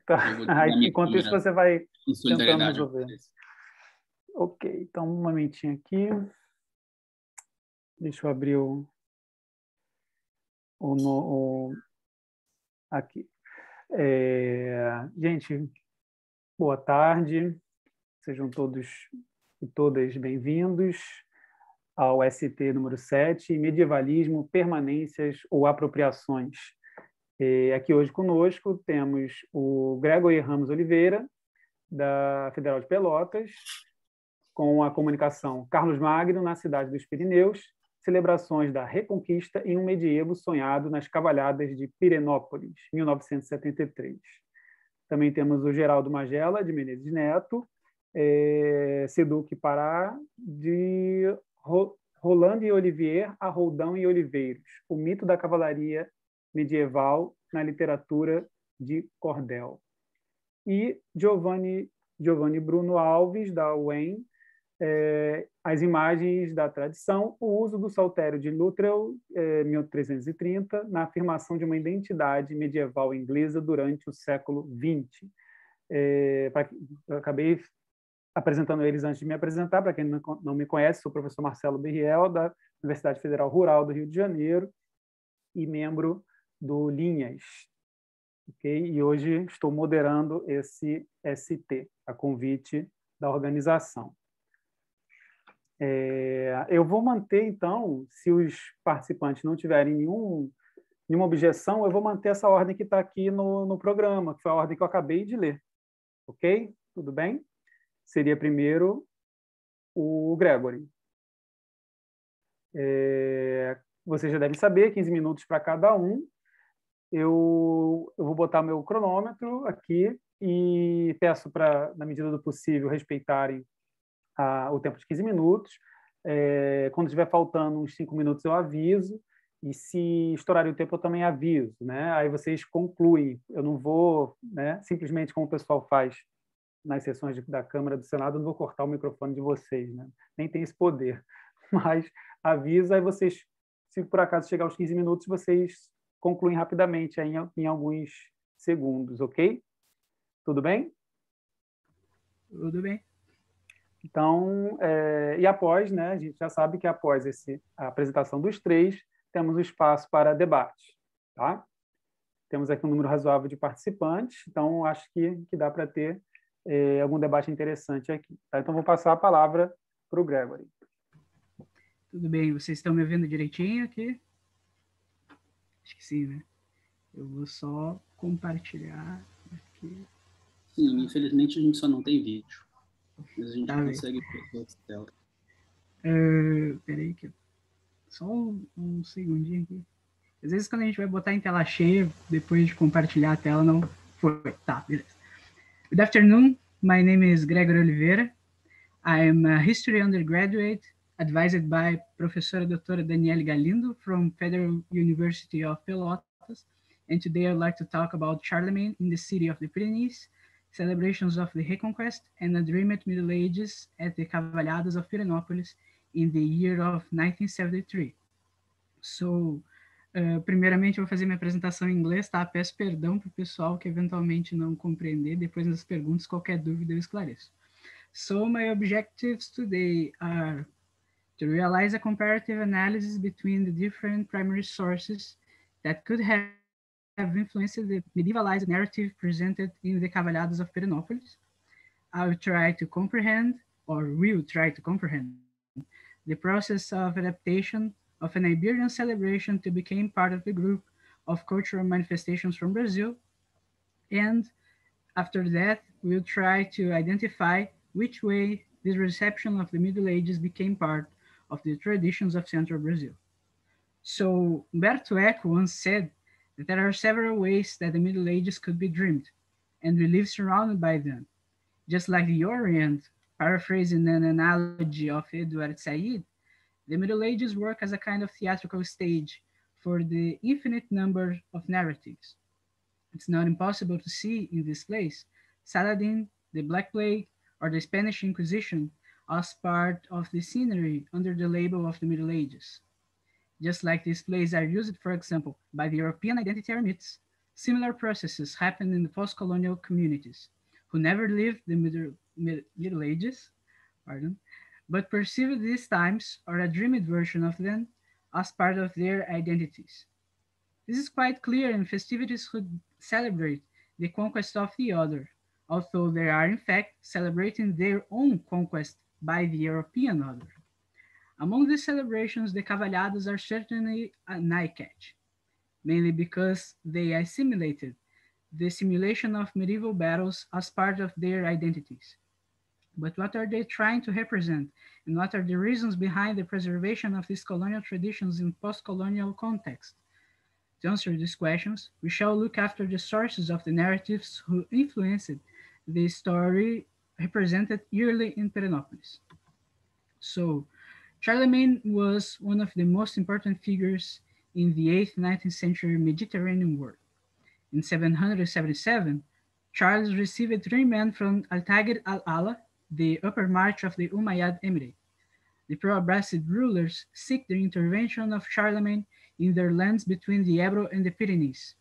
Tá. Eu vou desligar minha Enquanto isso, câmera você vai em tentando solidariedade com resolver. vocês. Ok, então um momentinho aqui. Deixa eu abrir aqui. Gente, boa tarde. Sejam todos e todas bem-vindos ao ST número 7, Medievalismo, Permanências ou Apropriações. Aqui hoje conosco temos o Gregory Ramos Oliveira, da Federal de Pelotas, com a comunicação Carlos Magno, na cidade dos Pirineus, celebrações da Reconquista em um medievo sonhado nas cavalhadas de Pirenópolis, 1973. Também temos o Geraldo Magela, de Menezes Neto, Seduc Pará, de Roland e Olivier a Roldão e Oliveiros, o mito da cavalaria medieval na literatura de cordel. E Giovanni Bruno Alves, da UEM, as imagens da tradição, o uso do saltério de Luttrell, 1330, na afirmação de uma identidade medieval inglesa durante o século XX. Eu acabei apresentando eles antes de me apresentar. Para quem não me conhece, sou o professor Marcelo Berriel, da Universidade Federal Rural do Rio de Janeiro e membro do Linhas. Okay? E hoje estou moderando esse ST, a convite da organização. Eu vou manter, então, se os participantes não tiverem nenhuma objeção, eu vou manter essa ordem que está aqui no programa, que foi a ordem que eu acabei de ler. Ok? Tudo bem? Seria primeiro o Gregory. Vocês já devem saber, 15 minutos para cada um. Eu vou botar meu cronômetro aqui e peço para, na medida do possível, respeitarem o tempo de 15 minutos. Quando estiver faltando uns 5 minutos, eu aviso. E se estourarem o tempo, eu também aviso, né? Aí vocês concluem. Eu não vou, né, simplesmente como o pessoal faz nas sessões da Câmara do Senado, eu não vou cortar o microfone de vocês, né? Nem tem esse poder. Mas aviso, aí vocês, se por acaso chegar aos 15 minutos, vocês concluem rapidamente aí em alguns segundos, ok? Tudo bem? Tudo bem. Então, e após, né, a gente já sabe que após a apresentação dos três, temos o espaço para debate, tá? Temos aqui um número razoável de participantes, então acho que dá para ter algum debate interessante aqui. Tá? Então, vou passar a palavra para o Gregory. Tudo bem, vocês estão me ouvindo direitinho aqui? Acho que sim, né? Eu vou só compartilhar aqui. Sim, infelizmente a gente só não tem vídeo. Mas a gente Tá consegue ver a tela. Peraí, só um segundinho aqui. Às vezes quando a gente vai botar em tela cheia, depois de compartilhar a tela, não foi. Tá, beleza. Good afternoon, my name is Gregory Oliveira. I am a history undergraduate advised by Professora Doutora Daniele Galindo from Federal University of Pelotas. And today I'd like to talk about Charlemagne in the city of the Pyrenees, celebrations of the Reconquest, and the dreamed Middle Ages at the Cavalhadas of Pirenópolis in the year of 1973. So, primeiramente, eu vou fazer minha apresentação em inglês, tá? Peço perdão para o pessoal que eventualmente não compreender. Depois nas perguntas, qualquer dúvida eu esclareço. So, my objectives today are to realize a comparative analysis between the different primary sources that could have influenced the medievalized narrative presented in the Cavalhadas of Pirenópolis. I will try to comprehend, or will try to comprehend, the process of adaptation of an Iberian celebration to become part of the group of cultural manifestations from Brazil. And after that, we'll try to identify which way this reception of the Middle Ages became part of the traditions of Central Brazil. So Umberto Eco once said that there are several ways that the Middle Ages could be dreamed, and we live surrounded by them. Just like the Orient, paraphrasing an analogy of Edward Said, the Middle Ages work as a kind of theatrical stage for the infinite number of narratives. It's not impossible to see in this place Saladin, the Black Plague, or the Spanish Inquisition as part of the scenery under the label of the Middle Ages. Just like these plays are used, for example, by the European identitary myths, Similar processes happened in the post-colonial communities, who never lived the Middle Ages, but perceived these times, or a dreamed version of them, as part of their identities. This is quite clear in festivities who celebrate the conquest of the other, although they are in fact celebrating their own conquest by the European other. Among these celebrations, the cavalhadas are certainly an eye-catch, mainly because they assimilated the simulation of medieval battles as part of their identities. But what are they trying to represent, and what are the reasons behind the preservation of these colonial traditions in post-colonial context? To answer these questions, we shall look after the sources of the narratives who influenced the story represented yearly in Perinopolis. So, Charlemagne was one of the most important figures in the 8th 19th century Mediterranean world. In 777, Charles received 3 men from Al-Tagir al-Ala, the upper march of the Umayyad Emirate. The pro-Abbasid rulers seek the intervention of Charlemagne in their lands between the Ebro and the Pyrenees.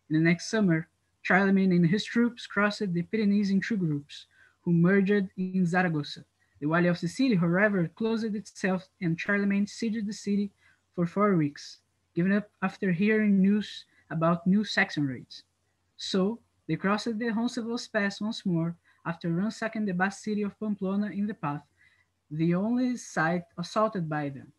In the next summer, Charlemagne and his troops crossed the Pyrenees in 2 groups, who merged in Zaragoza. The wall of the city, however, closed itself, and Charlemagne sieged the city for 4 weeks, giving up after hearing news about new Saxon raids. So, they crossed the Roncesvalles Pass once more after ransacking the vast city of Pamplona in the path, the only site assaulted by them.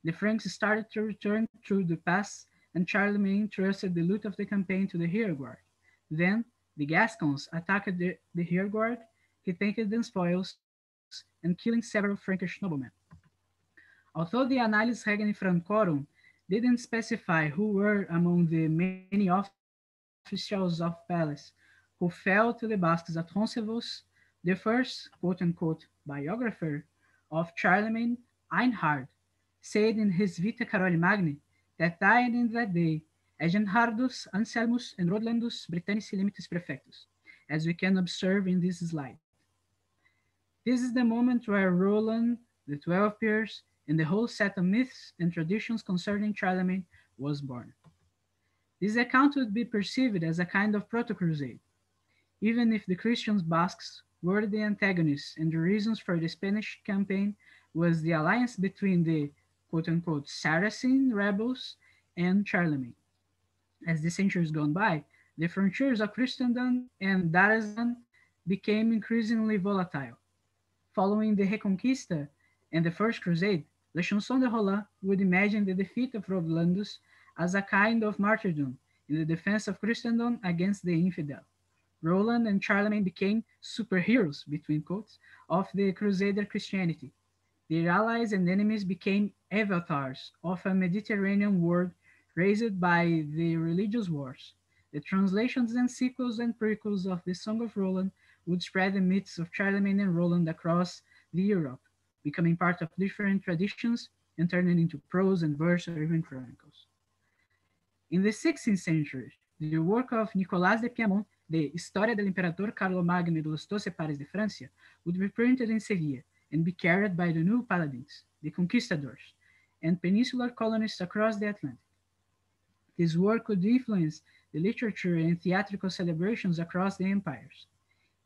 The Franks started to return through the pass, and Charlemagne trusted the loot of the campaign to the rearguard. Then, the Gascons attacked the rearguard, retaking the spoils, and killing several Frankish noblemen. Although the Annales Regni Francorum didn't specify who were among the many officials of Palace who fell to the Basques at Roncesvalles, the first quote-unquote biographer of Charlemagne, Einhard, said in his Vita Caroli Magni that died in that day Eginhardus, Anselmus, and Rodlandus Britannici Limites Prefectus, as we can observe in this slide. This is the moment where Roland, the 12 Peers, and the whole set of myths and traditions concerning Charlemagne was born. This account would be perceived as a kind of proto-crusade, even if the Christian Basques were the antagonists and the reasons for the Spanish campaign was the alliance between the quote-unquote Saracen rebels and Charlemagne. As the centuries gone by, the frontiers of Christendom and Darazan became increasingly volatile. Following the Reconquista and the First Crusade, Le Chanson de Roland would imagine the defeat of Rodlandus as a kind of martyrdom in the defense of Christendom against the infidel. Roland and Charlemagne became superheroes, between quotes, of the Crusader Christianity. Their allies and enemies became avatars of a Mediterranean world raised by the religious wars. The translations and sequels and prequels of the Song of Roland would spread the myths of Charlemagne and Roland across the Europe, becoming part of different traditions and turning into prose and verse or even chronicles. In the 16th century, the work of Nicolas de Piémont, the História del Imperador Carlomagno de los 12 Pares de Francia, would be printed in Seville and be carried by the new paladins, the conquistadors, and peninsular colonists across the Atlantic. This work would influence the literature and theatrical celebrations across the empires.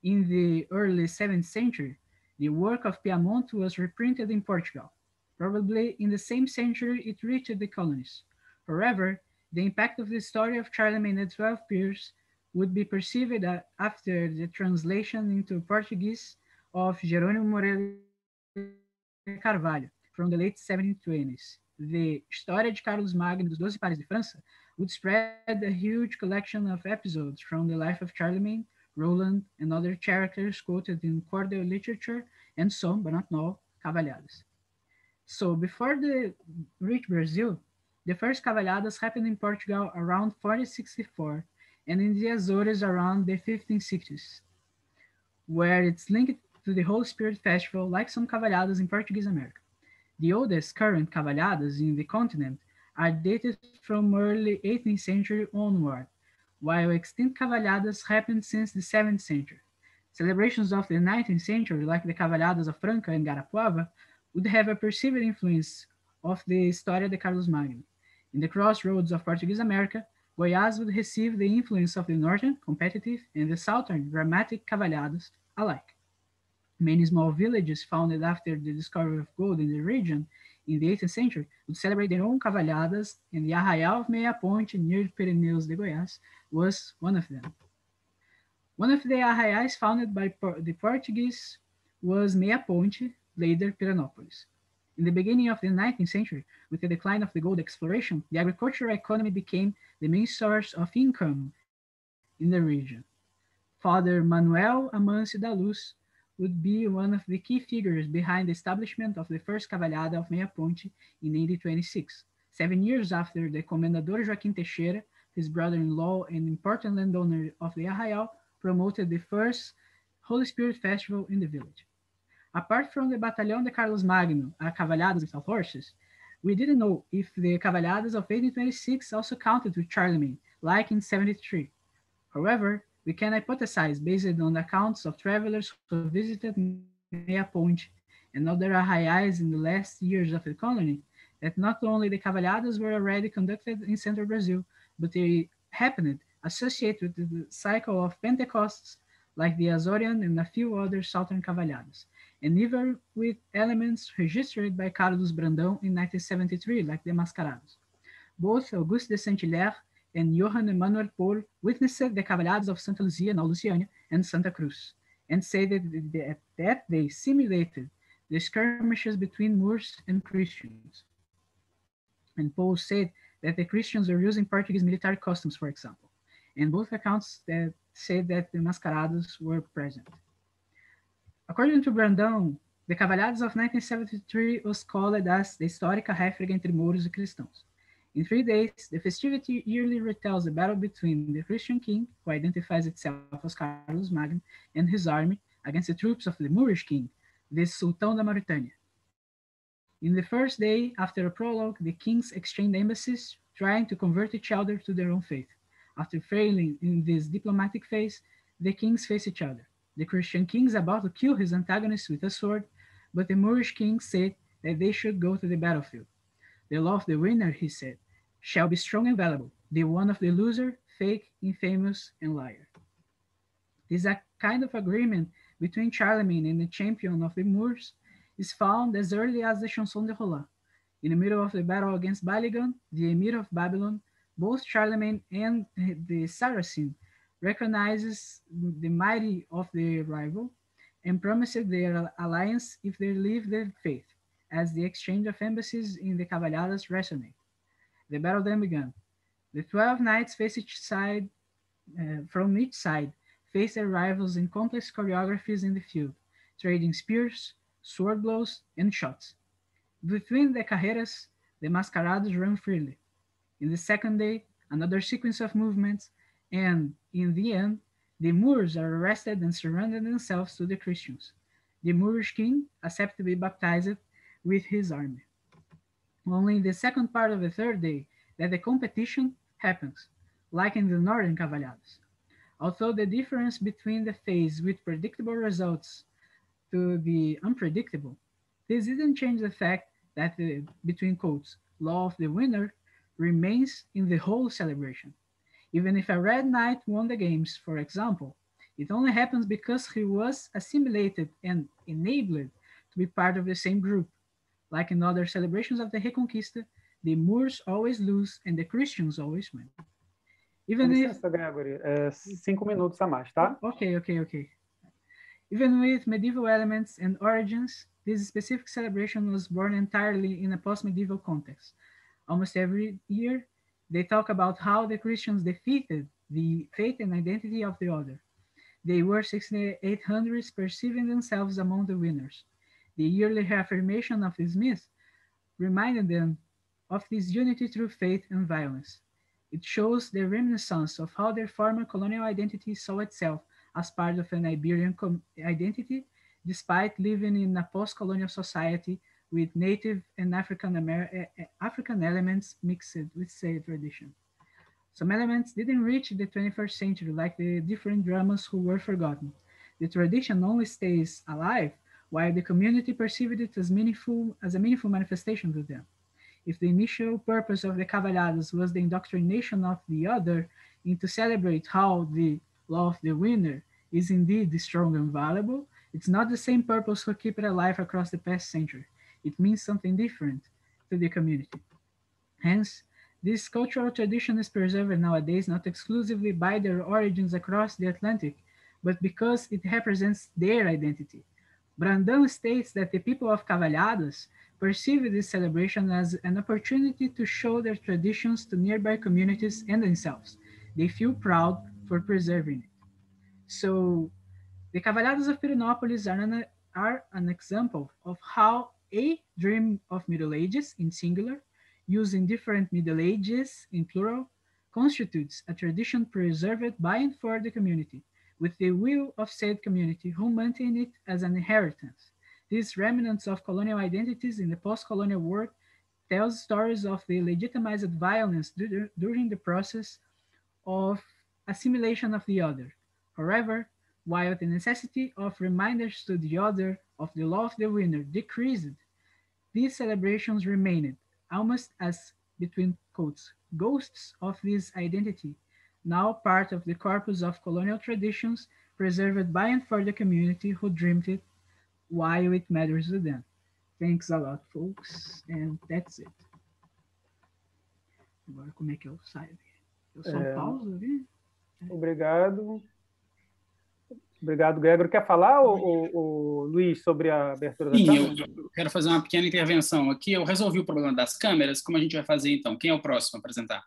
In the early 7th century, the work of Piémont was reprinted in Portugal. Probably in the same century it reached the colonies. However, the impact of the story of Charlemagne and the 12 Peers would be perceived after the translation into Portuguese of Jerônimo Moreira Carvalho from the late 1720s. The História de Carlos Magno dos 12 Pares de França would spread a huge collection of episodes from the life of Charlemagne, Roland, and other characters quoted in Cordel literature, and some, but not all, cavalhadas. So before they reached Brazil, the first cavalhadas happened in Portugal around 1464 and in the Azores around the 1560s, where it's linked to the Holy Spirit Festival like some cavalhadas in Portuguese America. The oldest current cavalhadas in the continent are dated from early 18th century onward, while extinct cavalhadas happened since the 7th century. Celebrations of the 19th century, like the cavalhadas of Franca and Garapuava, would have a perceived influence of the História de Carlos Magno. In the crossroads of Portuguese America, Goiás would receive the influence of the northern, competitive, and the southern, dramatic cavalhadas alike. Many small villages founded after the discovery of gold in the region in the 18th century would celebrate their own cavalhadas, and the Arraial of Meia Ponte near Pirineus de Goiás was one of them. One of the arraiais founded by the Portuguese was Meia Ponte, later Piranópolis. In the beginning of the 19th century, with the decline of the gold exploration, the agricultural economy became the main source of income in the region. Father Manuel Amâncio da Luz would be one of the key figures behind the establishment of the first Cavalhada of Meia Ponte in 1826, 7 years after the Comendador Joaquim Teixeira, his brother-in-law and important landowner of the Arraial, promoted the first Holy Spirit festival in the village. Apart from the Batalhão de Carlos Magno, cavalhadas without horses, we didn't know if the cavalhadas of 1826 also counted with Charlemagne, like in 73. However, we can hypothesize, based on accounts of travelers who visited Meia Ponte and other arraiais in the last years of the colony, that not only the cavalhadas were already conducted in central Brazil, but they happened associated with the cycle of Pentecosts, like the Azorian and a few other southern cavalhadas, and even with elements registered by Carlos Brandão in 1973, like the Mascarados. Both Auguste de Saint-Hilaire and Johann Emanuel Paul witnessed the cavalhadas of Santa Luzia, now Luciania, and Santa Cruz, and say that they simulated the skirmishes between Moors and Christians. And Paul said that the Christians were using Portuguese military costumes, for example, and both accounts that say that the mascarados were present. According to Brandão, the cavalhadas of 1973 was called as the Histórica Réfrega entre Mouros e Cristãos. In 3 days, the festivity yearly retells the battle between the Christian king, who identifies itself as Carlos Magno, and his army against the troops of the Moorish king, the Sultão da Mauritânia. In the first day, after a prologue, the kings exchanged embassies, trying to convert each other to their own faith. After failing in this diplomatic phase, the kings face each other. The Christian king is about to kill his antagonist with a sword, but the Moorish king said that they should go to the battlefield. The law of the winner, he said, shall be strong and valuable. The one of the loser, fake, infamous, and liar. This kind of agreement between Charlemagne and the champion of the Moors is found as early as the Chanson de Roland. In the middle of the battle against Baligan, the emir of Babylon, both Charlemagne and the Saracen recognizes the mighty of their rival and promises their alliance if they leave their faith, as the exchange of embassies in the cavalhadas resonate. The battle then began. The 12 knights from each side faced their rivals in complex choreographies in the field, trading spears, sword blows, and shots. Between the carreras, the mascarados ran freely. In the second day, another sequence of movements, and in the end, the Moors are arrested and surrendered themselves to the Christians. The Moorish king accepted to be baptized with his army. Only in the second part of the third day that the competition happens, like in the northern cavalhadas. Although the difference between the phase with predictable results to the unpredictable, this didn't change the fact that the, between quotes, law of the winner remains in the whole celebration. Even if a red knight won the games, for example, it only happens because he was assimilated and enabled to be part of the same group. Like in other celebrations of the Reconquista, the Moors always lose and the Christians always win. Even licença, Gregory, 5 minutos a mais, tá? Okay. Even with medieval elements and origins, this specific celebration was born entirely in a post-medieval context. Almost every year, they talk about how the Christians defeated the faith and identity of the other. They were 6800s perceiving themselves among the winners. The yearly reaffirmation of this myth reminded them of this unity through faith and violence. It shows the reminiscence of how their former colonial identity saw itself as part of an Iberian identity, despite living in a post-colonial society with native and African elements mixed with state tradition. Some elements didn't reach the 21st century, like the different dramas who were forgotten. The tradition only stays alive while the community perceived it as a meaningful manifestation to them. if the initial purpose of the Cavaladas was the indoctrination of the other, and to celebrate how the law of the winner is indeed strong and valuable, it's not the same purpose who keep it alive across the past century. It means something different to the community. Hence, this cultural tradition is preserved nowadays not exclusively by their origins across the Atlantic, but because it represents their identity. Brandão states that the people of Cavalhadas perceive this celebration as an opportunity to show their traditions to nearby communities and themselves. They feel proud for preserving it. So, the Cavalhadas of Pirenópolis are an example of how a dream of Middle Ages, in singular, using different Middle Ages in plural, constitutes a tradition preserved by and for the community, with the will of said community who maintain it as an inheritance. These remnants of colonial identities in the post-colonial world tells stories of the legitimized violence during the process of assimilation of the other. However, while the necessity of reminders to the other of the law of the winner decreased, these celebrations remained, almost as, between quotes, ghosts of this identity, now part of the corpus of colonial traditions preserved by and for the community who dreamed it while it matters to them. Thanks a lot, folks, and that's it. Agora, como é que eu saio? Eu só pauso ali? Obrigado. Obrigado, Gregor. Quer falar, o Luiz, sobre a abertura da câmera? Sim, eu quero fazer uma pequena intervenção aqui. Eu resolvi o problema das câmeras. Como a gente vai fazer, então? Quem é o próximo a apresentar?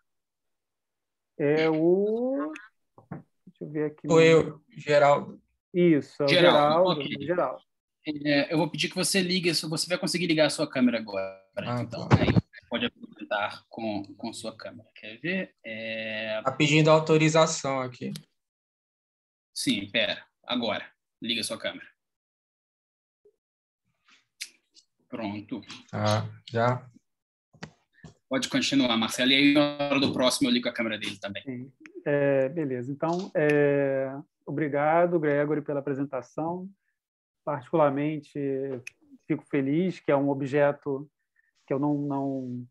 É o... Deixa eu ver aqui. Sou eu, Geraldo. Isso, é o Geraldo. Okay. Geraldo. Eu vou pedir que você ligue, você vai conseguir ligar a sua câmera agora. Então, tá. aí pode apresentar com sua câmera. Quer ver? Está pedindo autorização aqui. Sim, pera. Agora, liga a sua câmera. Pronto. Já. Pode continuar, Marcelo. E aí, na hora do próximo, eu ligo a câmera dele também. Sim. Beleza. Então, obrigado, Gregory, pela apresentação. Particularmente, fico feliz que é um objeto que eu não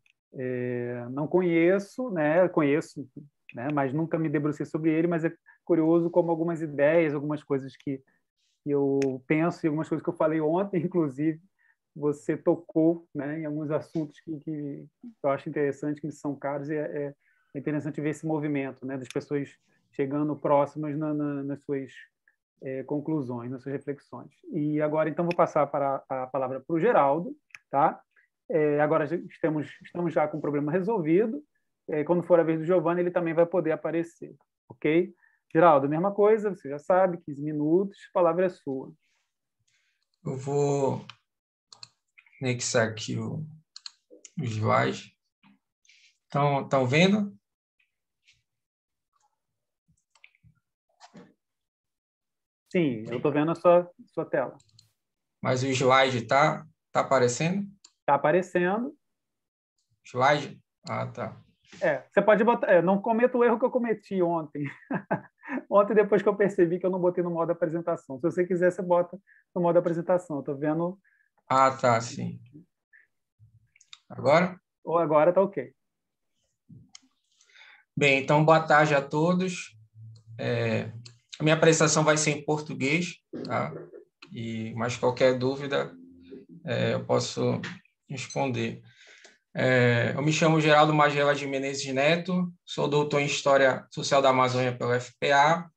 conheço, né? Conheço, né? Mas nunca me debrucei sobre ele, mas é curioso como algumas ideias, algumas coisas que eu penso e algumas coisas que eu falei ontem, inclusive, você tocou, né, em alguns assuntos que eu acho interessante, que me são caros, e é interessante ver esse movimento, né, das pessoas chegando próximas nas suas conclusões, nas suas reflexões. E agora, então, vou passar a palavra para o Geraldo, tá? Agora estamos já com o problema resolvido. Quando for a vez do Giovanni, ele também vai poder aparecer, ok? Geraldo, mesma coisa, você já sabe, 15 minutos, a palavra é sua. Eu vou anexar aqui o slide. Estão vendo? Sim, eu estou vendo a sua tela. Mas o slide está aparecendo? Está aparecendo. Slide? Ah, tá. Você pode botar... não cometa o erro que eu cometi ontem. Ontem, depois que eu percebi que eu não botei no modo apresentação. Se você quiser, você bota no modo apresentação. Estou vendo... Ah, tá, sim. Agora? Ou agora está ok. Bem, então, boa tarde a todos. A minha apresentação vai ser em português, tá? Mas qualquer dúvida eu posso responder. Eu me chamo Geraldo Magela de Menezes Neto, sou doutor em História Social da Amazônia pela UFPA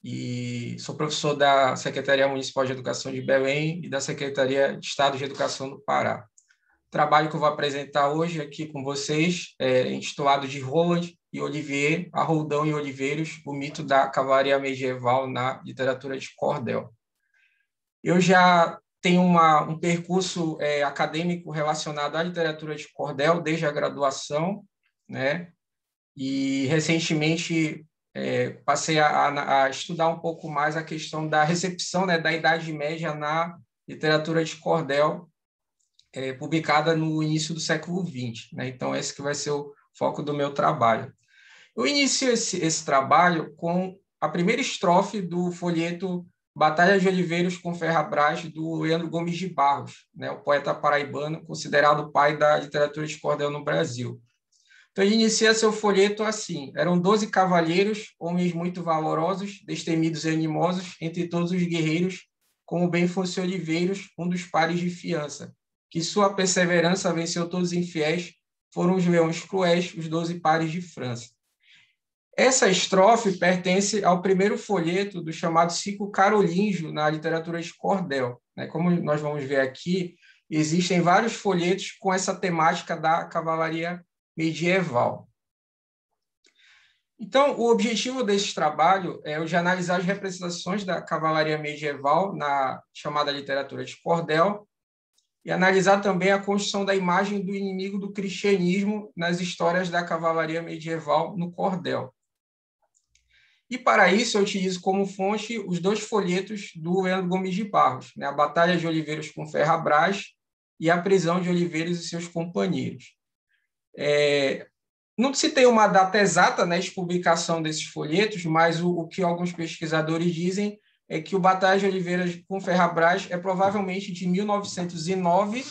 e sou professor da Secretaria Municipal de Educação de Belém e da Secretaria de Estado de Educação do Pará. O trabalho que eu vou apresentar hoje aqui com vocês é intitulado de Roland e Olivier, a Roldão e Oliveiros, o mito da cavalaria medieval na literatura de cordel. Eu já tenho um percurso acadêmico relacionado à literatura de cordel desde a graduação, né? E recentemente passei a estudar um pouco mais a questão da recepção, né, da Idade Média na literatura de cordel, publicada no início do século XX, né? Então, esse que vai ser o foco do meu trabalho. Eu inicio esse trabalho com a primeira estrofe do folheto Batalha de Oliveiros com Ferrabras, do Leandro Gomes de Barros, né, o poeta paraibano, considerado o pai da literatura de cordel no Brasil. Então, ele inicia seu folheto assim: eram 12 cavalheiros, homens muito valorosos, destemidos e animosos, entre todos os guerreiros, como bem fosse Oliveiros, um dos pares de fiança, que sua perseverança venceu todos os infiéis, foram os leões cruéis, os 12 pares de França. Essa estrofe pertence ao primeiro folheto do chamado ciclo carolíngio na literatura de cordel, né? Como nós vamos ver aqui, existem vários folhetos com essa temática da cavalaria medieval. Então, o objetivo desse trabalho é o de analisar as representações da cavalaria medieval na chamada literatura de cordel e analisar também a construção da imagem do inimigo do cristianismo nas histórias da cavalaria medieval no cordel. E, para isso, eu utilizo como fonte os 2 folhetos do Leandro Gomes de Barros, né? A Batalha de Oliveiros com Ferrabras e a Prisão de Oliveiros e seus companheiros. Não se tem uma data exata, né, de publicação desses folhetos, mas o que alguns pesquisadores dizem é que o Batalha de Oliveiros com Ferrabras é provavelmente de 1909,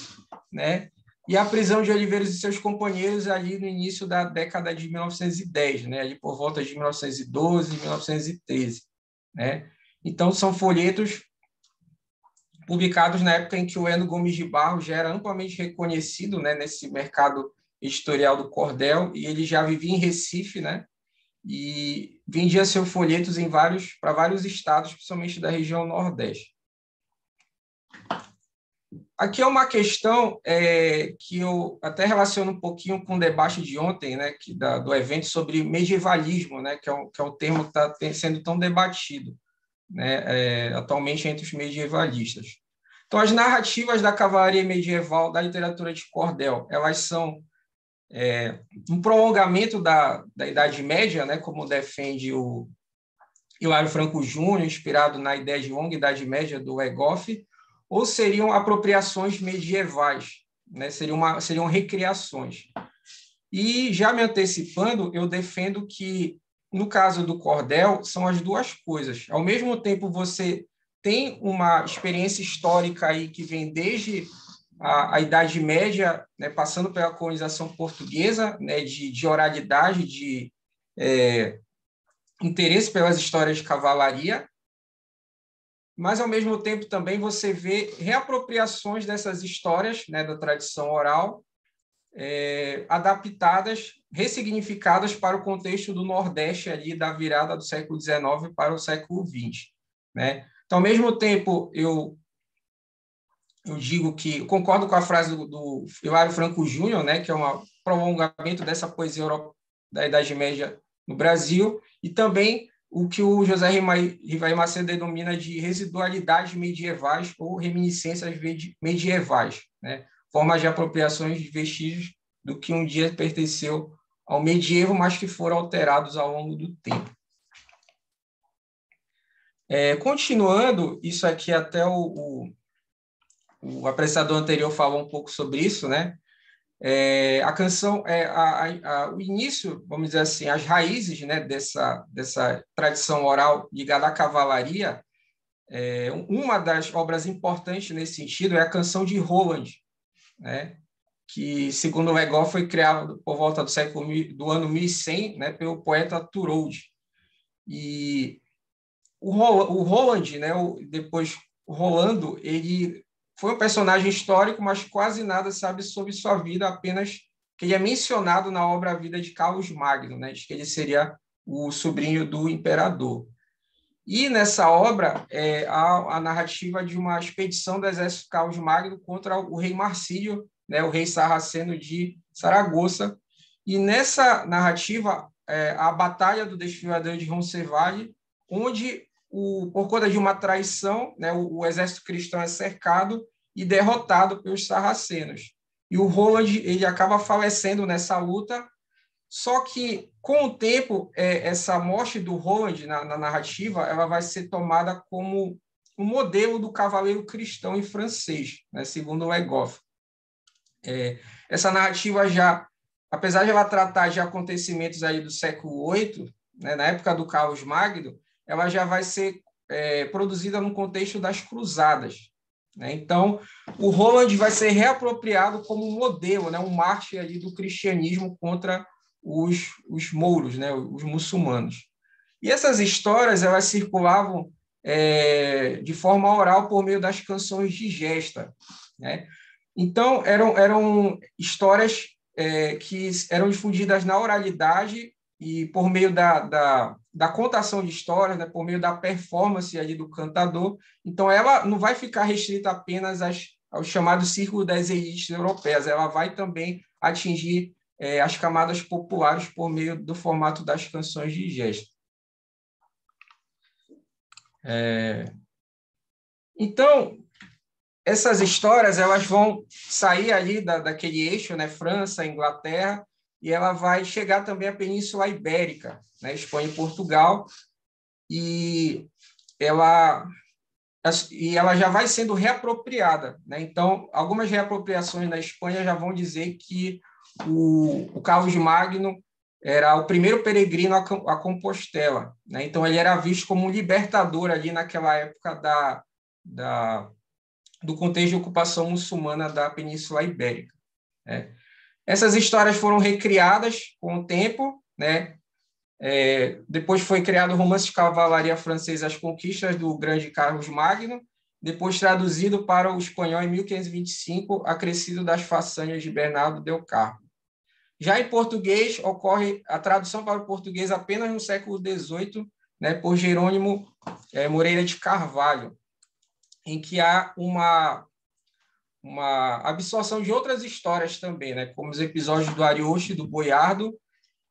né, e a Prisão de Oliveiros e seus companheiros ali no início da década de 1910, né, ali por volta de 1912, 1913. Né? Então, são folhetos publicados na época em que o Leandro Gomes de Barros já era amplamente reconhecido, né, nesse mercado editorial do cordel, e ele já vivia em Recife, né, e vendia seus folhetos para vários estados, principalmente da região Nordeste. Aqui é uma questão que eu até relaciono um pouquinho com o debate de ontem, né, do evento sobre medievalismo, né, que é um termo que está sendo tão debatido, né, atualmente entre os medievalistas. Então, as narrativas da cavalaria medieval da literatura de cordel, elas são um prolongamento da Idade Média, né, como defende o Hilário Franco Júnior, inspirado na ideia de longa Idade Média do Eghoff, ou seriam apropriações medievais, né? seriam recriações. E, já me antecipando, eu defendo que, no caso do cordel, são as duas coisas. Ao mesmo tempo, você tem uma experiência histórica aí que vem desde a Idade Média, né, passando pela colonização portuguesa, né, de oralidade, de interesse pelas histórias de cavalaria, mas, ao mesmo tempo, também você vê reapropriações dessas histórias, né, da tradição oral, adaptadas, ressignificadas para o contexto do Nordeste, ali, da virada do século XIX para o século XX. Né? Então, ao mesmo tempo, eu digo que eu concordo com a frase do Hilário Franco Júnior, né, que é um prolongamento dessa poesia da Idade Média no Brasil, e também o que o José Rivaí Macedo denomina de residualidades medievais ou reminiscências medievais, né? Formas de apropriações de vestígios do que um dia pertenceu ao medievo, mas que foram alterados ao longo do tempo. Continuando, isso aqui até o apresentador anterior falou um pouco sobre isso, né? A canção, o início, vamos dizer assim, as raízes, né, dessa tradição oral ligada à cavalaria, uma das obras importantes nesse sentido é a canção de Roland, né, que, segundo o Eghoff, foi criada por volta do ano 1100, né, pelo poeta Thorold. E o Roland, né, depois o Rolando, ele foi um personagem histórico, mas quase nada sabe sobre sua vida, apenas que ele é mencionado na obra A Vida de Carlos Magno, né? Diz que ele seria o sobrinho do imperador. E nessa obra há a narrativa de uma expedição do exército de Carlos Magno contra o rei Marcílio, né? O rei sarraceno de Saragoça. E nessa narrativa, a Batalha do Desfiladeiro de Roncesvalles, onde, por conta de uma traição, né, o exército cristão é cercado e derrotado pelos sarracenos. E o Roland ele acaba falecendo nessa luta, só que, com o tempo, essa morte do Roland na narrativa ela vai ser tomada como um modelo do cavaleiro cristão em francês, né, segundo o Eghoff. Essa narrativa já, apesar de ela tratar de acontecimentos aí do século VIII, né, na época do Carlos Magno, ela já vai ser produzida no contexto das cruzadas, né? Então, o Roland vai ser reapropriado como um modelo, né? Um mártir ali do cristianismo contra os mouros, né? Os muçulmanos. E essas histórias elas circulavam de forma oral por meio das canções de gesta, né? Então, eram histórias que eram difundidas na oralidade e por meio da contação de histórias, né, por meio da performance ali do cantador. Então, ela não vai ficar restrita apenas ao chamado círculo das elites europeias, ela vai também atingir as camadas populares por meio do formato das canções de gesto. Então, essas histórias elas vão sair ali daquele eixo, né, França, Inglaterra, e ela vai chegar também à Península Ibérica, né, Espanha e Portugal, e ela já vai sendo reapropriada, né? Então, algumas reapropriações na Espanha já vão dizer que o Carlos Magno era o primeiro peregrino a Compostela, né? Então, ele era visto como um libertador ali naquela época do contexto de ocupação muçulmana da Península Ibérica, né? Essas histórias foram recriadas com o tempo, né? Depois foi criado o romance de cavalaria francesa As Conquistas do Grande Carlos Magno, depois traduzido para o espanhol em 1525, Acrescido das Façanhas de Bernardo del Carmo. Já em português, ocorre a tradução para o português apenas no século XVIII, né, por Jerônimo Moreira de Carvalho, em que há uma absorção de outras histórias também, né, como os episódios do Ariosto e do Boiardo,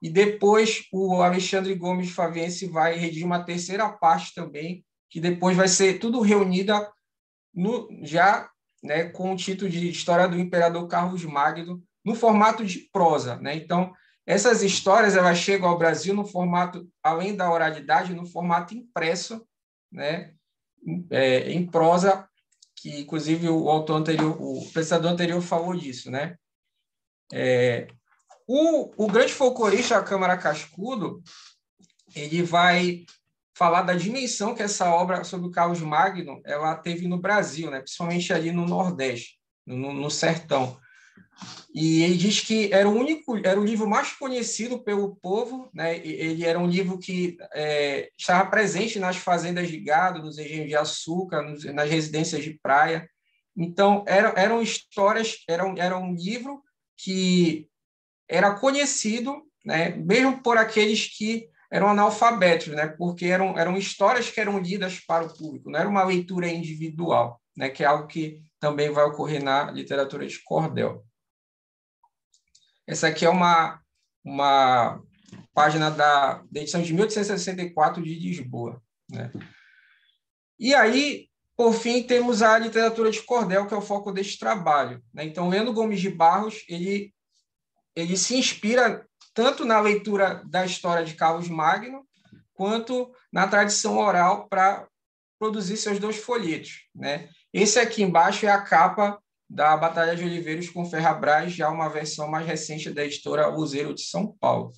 e depois o Alexandre Gomes Faviense vai redigir uma terceira parte também, que depois vai ser tudo reunida já, né, com o título de História do Imperador Carlos Magno, no formato de prosa, né? Então, essas histórias elas chegam ao Brasil no formato, além da oralidade, no formato impresso, né, em prosa, que inclusive o autor anterior, o pesquisador anterior falou disso, né? O grande folclorista Câmara Cascudo, ele vai falar da dimensão que essa obra sobre o Carlos Magno ela teve no Brasil, né? Principalmente ali no Nordeste, no Sertão. E ele diz que era o livro mais conhecido pelo povo, né? Ele era um livro que estava presente nas fazendas de gado, nos engenhos de açúcar, nas residências de praia. Então, eram histórias, era um livro que era conhecido, né, mesmo por aqueles que eram analfabetos, né, porque eram histórias que eram lidas para o público, não era uma leitura individual, né, que é algo que também vai ocorrer na literatura de cordel. Essa aqui é uma página da edição de 1864 de Lisboa, né? E aí, por fim, temos a literatura de cordel, que é o foco deste trabalho, né? Então, Leandro Gomes de Barros, ele se inspira tanto na leitura da história de Carlos Magno, quanto na tradição oral para produzir seus 2 folhetos, né? Esse aqui embaixo é a capa da Batalha de Oliveiros com Ferrabras, já uma versão mais recente da editora Luzeiro de São Paulo.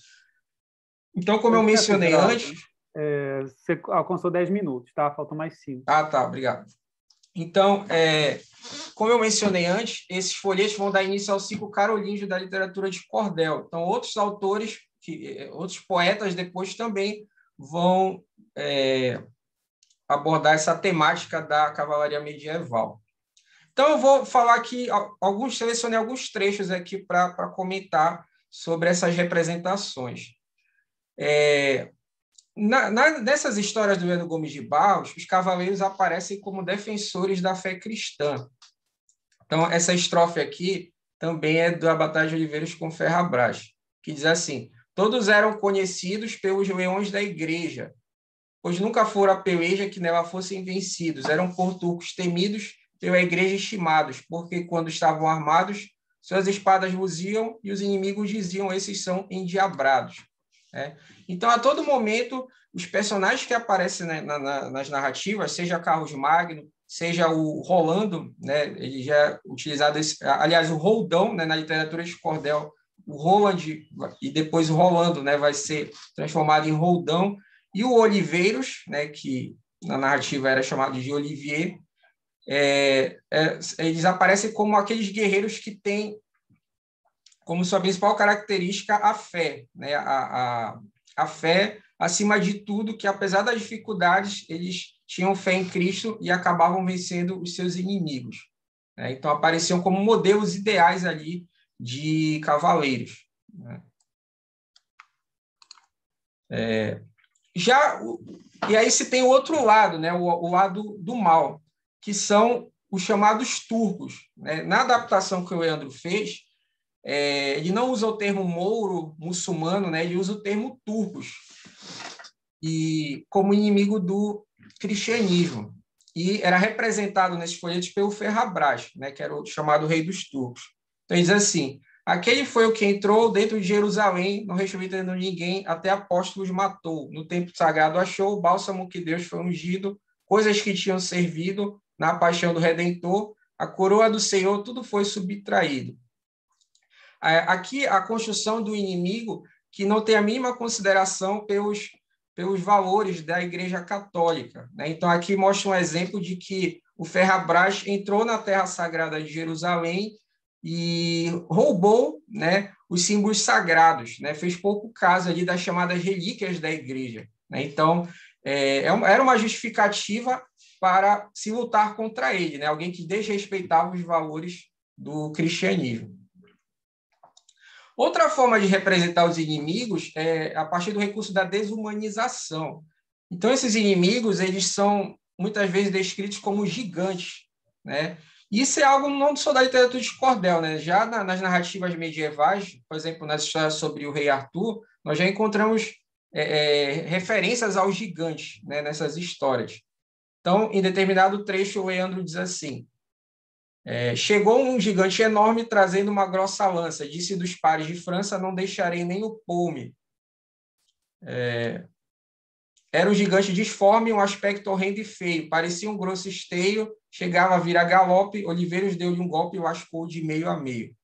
Então, como eu mencionei antes... Você alcançou 10 minutos, tá? Faltam mais 5. Ah, tá, obrigado. Então, como eu mencionei antes, esses folhetos vão dar início ao ciclo carolíngio da literatura de cordel. Então, outros autores, outros poetas depois também vão abordar essa temática da cavalaria medieval. Então, eu vou falar aqui, selecionei alguns trechos aqui para comentar sobre essas representações. Nessas histórias do Leandro Gomes de Barros, os cavaleiros aparecem como defensores da fé cristã. Então, essa estrofe aqui também é da Batalha de Oliveiros com Ferrabras, que diz assim: todos eram conhecidos pelos leões da igreja, pois nunca fora a peleja que nela fossem vencidos. Eram por turcos temidos, pela igreja estimados, porque quando estavam armados, suas espadas luziam e os inimigos diziam: esses são endiabrados. Então, a todo momento, os personagens que aparecem nas narrativas, seja Carlos Magno, seja o Rolando, né, ele já é utilizado, aliás, o Roldão, né, na literatura de cordel, o Roland e depois o Rolando, né, vai ser transformado em Roldão, e o Oliveiros, né, que na narrativa era chamado de Olivier, eles aparecem como aqueles guerreiros que têm como sua principal característica a fé, né? A fé acima de tudo, que apesar das dificuldades, eles tinham fé em Cristo e acabavam vencendo os seus inimigos, né? Então, apareciam como modelos ideais ali de cavaleiros, né? E aí se tem o outro lado, né? O lado do mal, que são os chamados turcos, né? Na adaptação que o Leandro fez, ele não usa o termo mouro, muçulmano, né? Ele usa o termo turcos, e como inimigo do cristianismo. E era representado nesses folhetos pelo Ferrabras, né? Que era o chamado rei dos turcos. Então, ele diz assim: aquele foi o que entrou dentro de Jerusalém, não respeitando ninguém, até apóstolos matou. No templo sagrado achou o bálsamo que Deus foi ungido, coisas que tinham servido na paixão do Redentor, a coroa do Senhor, tudo foi subtraído. Aqui, a construção do inimigo que não tem a mínima consideração pelos valores da Igreja Católica, né? Então, aqui mostra um exemplo de que o Ferrabras entrou na Terra Sagrada de Jerusalém e roubou, né, os símbolos sagrados, né? Fez pouco caso ali das chamadas relíquias da Igreja, né? Então, era uma justificativa para se lutar contra ele, né? Alguém que desrespeitava os valores do cristianismo. Outra forma de representar os inimigos é a partir do recurso da desumanização. Então, esses inimigos, eles são muitas vezes descritos como gigantes, né? Isso é algo não só da literatura de cordel, né? Já nas narrativas medievais, por exemplo, nas histórias sobre o rei Arthur, nós já encontramos referências aos gigantes, né, nessas histórias. Então, em determinado trecho, o Leandro diz assim: chegou um gigante enorme trazendo uma grossa lança. Disse dos pares de França, não deixarei nem o poume. Era um gigante disforme, um aspecto horrendo e feio. Parecia um grosso esteio, chegava a vir a galope. Oliveiros deu-lhe um golpe e o lascou de meio a meio.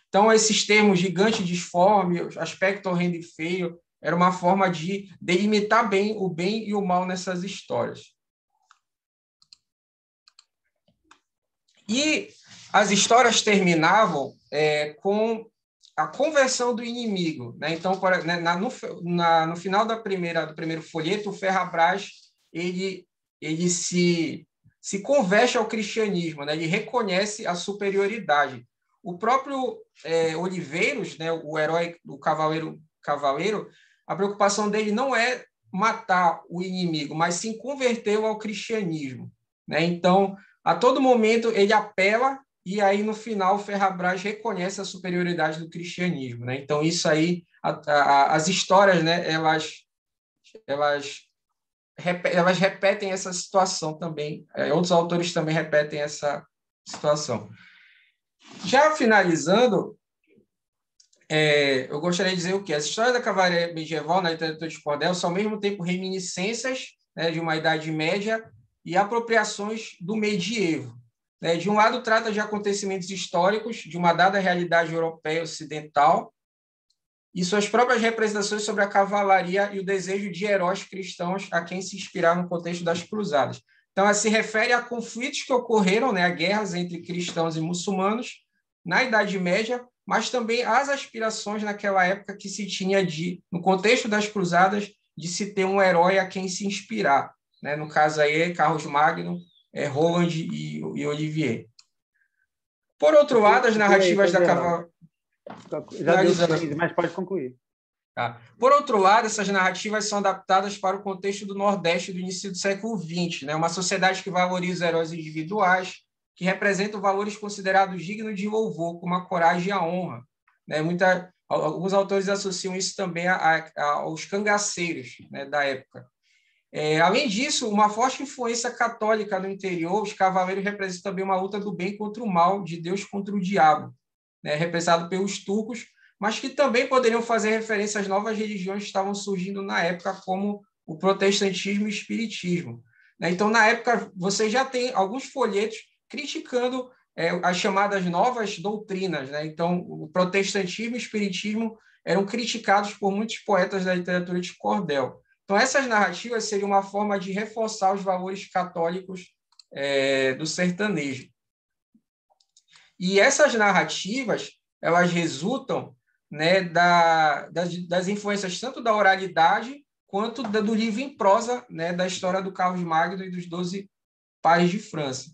Então, esses termos, gigante disforme, aspecto horrendo e feio, era uma forma de delimitar bem o bem e o mal nessas histórias. E as histórias terminavam com a conversão do inimigo, né? Então, no final do primeiro folheto, o Ferrabras ele se converte ao cristianismo, né? Ele reconhece a superioridade. O próprio Oliveiros, né? O herói, o cavaleiro, a preocupação dele não é matar o inimigo, mas sim convertê-lo ao cristianismo, né? Então, a todo momento ele apela, e aí no final o Ferrabras reconhece a superioridade do cristianismo, né? Então isso aí, as histórias, né, elas repetem essa situação também. Outros autores também repetem essa situação. Já finalizando, eu gostaria de dizer o quê? As histórias da cavalaria medieval na literatura de cordel são ao mesmo tempo reminiscências, né, de uma Idade Média e apropriações do medievo. De um lado, trata de acontecimentos históricos de uma dada realidade europeia ocidental e suas próprias representações sobre a cavalaria e o desejo de heróis cristãos a quem se inspirar no contexto das cruzadas. Então, ela se refere a conflitos que ocorreram, né, a guerras entre cristãos e muçulmanos na Idade Média, mas também às aspirações naquela época que se tinha no contexto das cruzadas, de se ter um herói a quem se inspirar, né? No caso aí, Carlos Magno, Roland e Olivier. Por outro lado, as narrativas da cavalaria... Já deu 15, mas pode concluir. Tá. Por outro lado, essas narrativas são adaptadas para o contexto do Nordeste do início do século XX, né? Uma sociedade que valoriza heróis individuais, que representam valores considerados dignos de louvor, como a coragem e a honra, né? Alguns autores associam isso também aos cangaceiros, né, da época. Além disso, uma forte influência católica no interior, os cavaleiros representam também uma luta do bem contra o mal, de Deus contra o diabo, né, representado pelos turcos, mas que também poderiam fazer referência às novas religiões que estavam surgindo na época, como o protestantismo e o espiritismo, né? Então, na época, você já tem alguns folhetos criticando as chamadas novas doutrinas, né? Então, o protestantismo e o espiritismo eram criticados por muitos poetas da literatura de cordel. Então, essas narrativas seriam uma forma de reforçar os valores católicos do sertanejo. E essas narrativas, elas resultam, né, das influências tanto da oralidade quanto do livro em prosa, né, da história do Carlos Magno e dos 12 pais de França.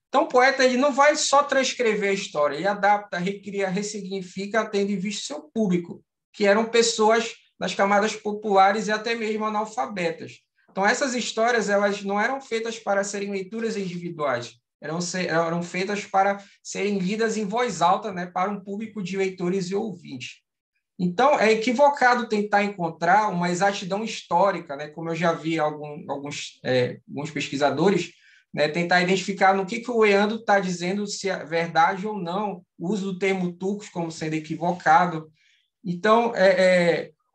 Então, o poeta ele não vai só transcrever a história, ele adapta, recria, ressignifica, tendo em vista seu público, que eram pessoas das camadas populares e até mesmo analfabetas. Então, essas histórias elas não eram feitas para serem leituras individuais, eram feitas para serem lidas em voz alta, né, para um público de leitores e ouvintes. Então, é equivocado tentar encontrar uma exatidão histórica, né, como eu já vi alguns pesquisadores, né, tentar identificar no que o Leandro está dizendo, se é verdade ou não, o uso do termo turcos como sendo equivocado. Então,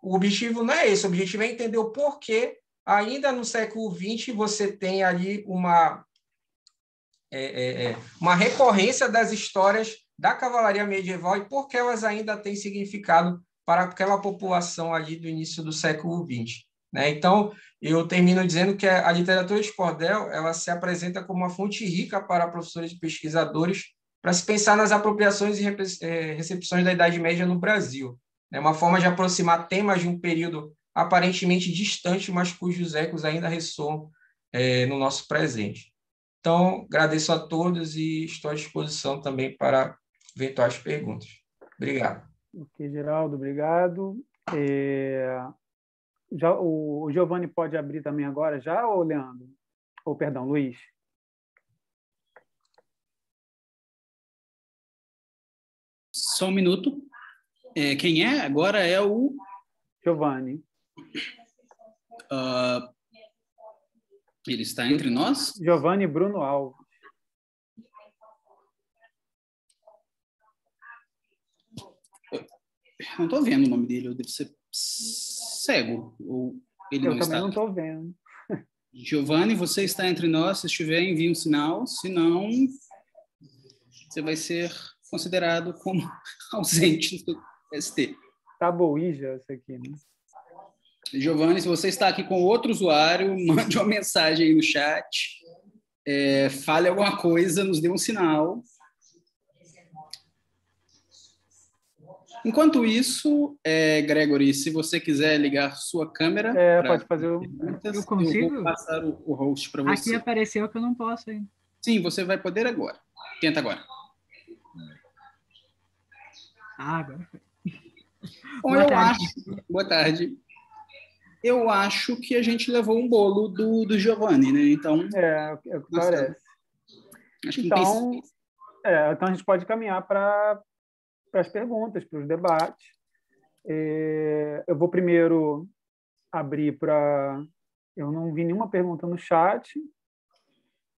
o objetivo não é esse, o objetivo é entender o porquê, ainda no século XX, você tem ali uma recorrência das histórias da cavalaria medieval e por que elas ainda têm significado para aquela população ali do início do século XX. Né? Então, eu termino dizendo que a literatura de cordel ela se apresenta como uma fonte rica para professores e pesquisadores para se pensar nas apropriações e recepções da Idade Média no Brasil. É uma forma de aproximar temas de um período aparentemente distante, mas cujos ecos ainda ressoam no nosso presente. Então, agradeço a todos e estou à disposição também para eventuais perguntas. Obrigado. Ok, Geraldo, obrigado. O Giovanni pode abrir também agora já, ou Leandro? Ou, perdão, Luiz? Só um minuto. Quem é? Agora é o... Giovanni. Ele está entre nós? Giovanni Bruno Alves. Não estou vendo o nome dele, eu devo ser cego. Ou ele não está? Eu também não estou vendo. Giovanni, você está entre nós. Se estiver, envie um sinal. Se não, você vai ser considerado como ausente do ST. Tá boija esse aqui, né? Giovanni, se você está aqui com outro usuário, mande uma mensagem aí no chat. Fale alguma coisa, nos dê um sinal. Enquanto isso, Gregory, se você quiser ligar sua câmera... pode fazer eu consigo? Eu vou passar o host para você. Aqui apareceu que eu não posso ainda. Sim, você vai poder agora. Tenta agora. Agora foi. Boa tarde. Eu acho que a gente levou um bolo do Giovanni, né? Então... É o que parece. Acho que então a gente pode caminhar para as perguntas, para os debates. Eu vou primeiro abrir para... Eu não vi nenhuma pergunta no chat,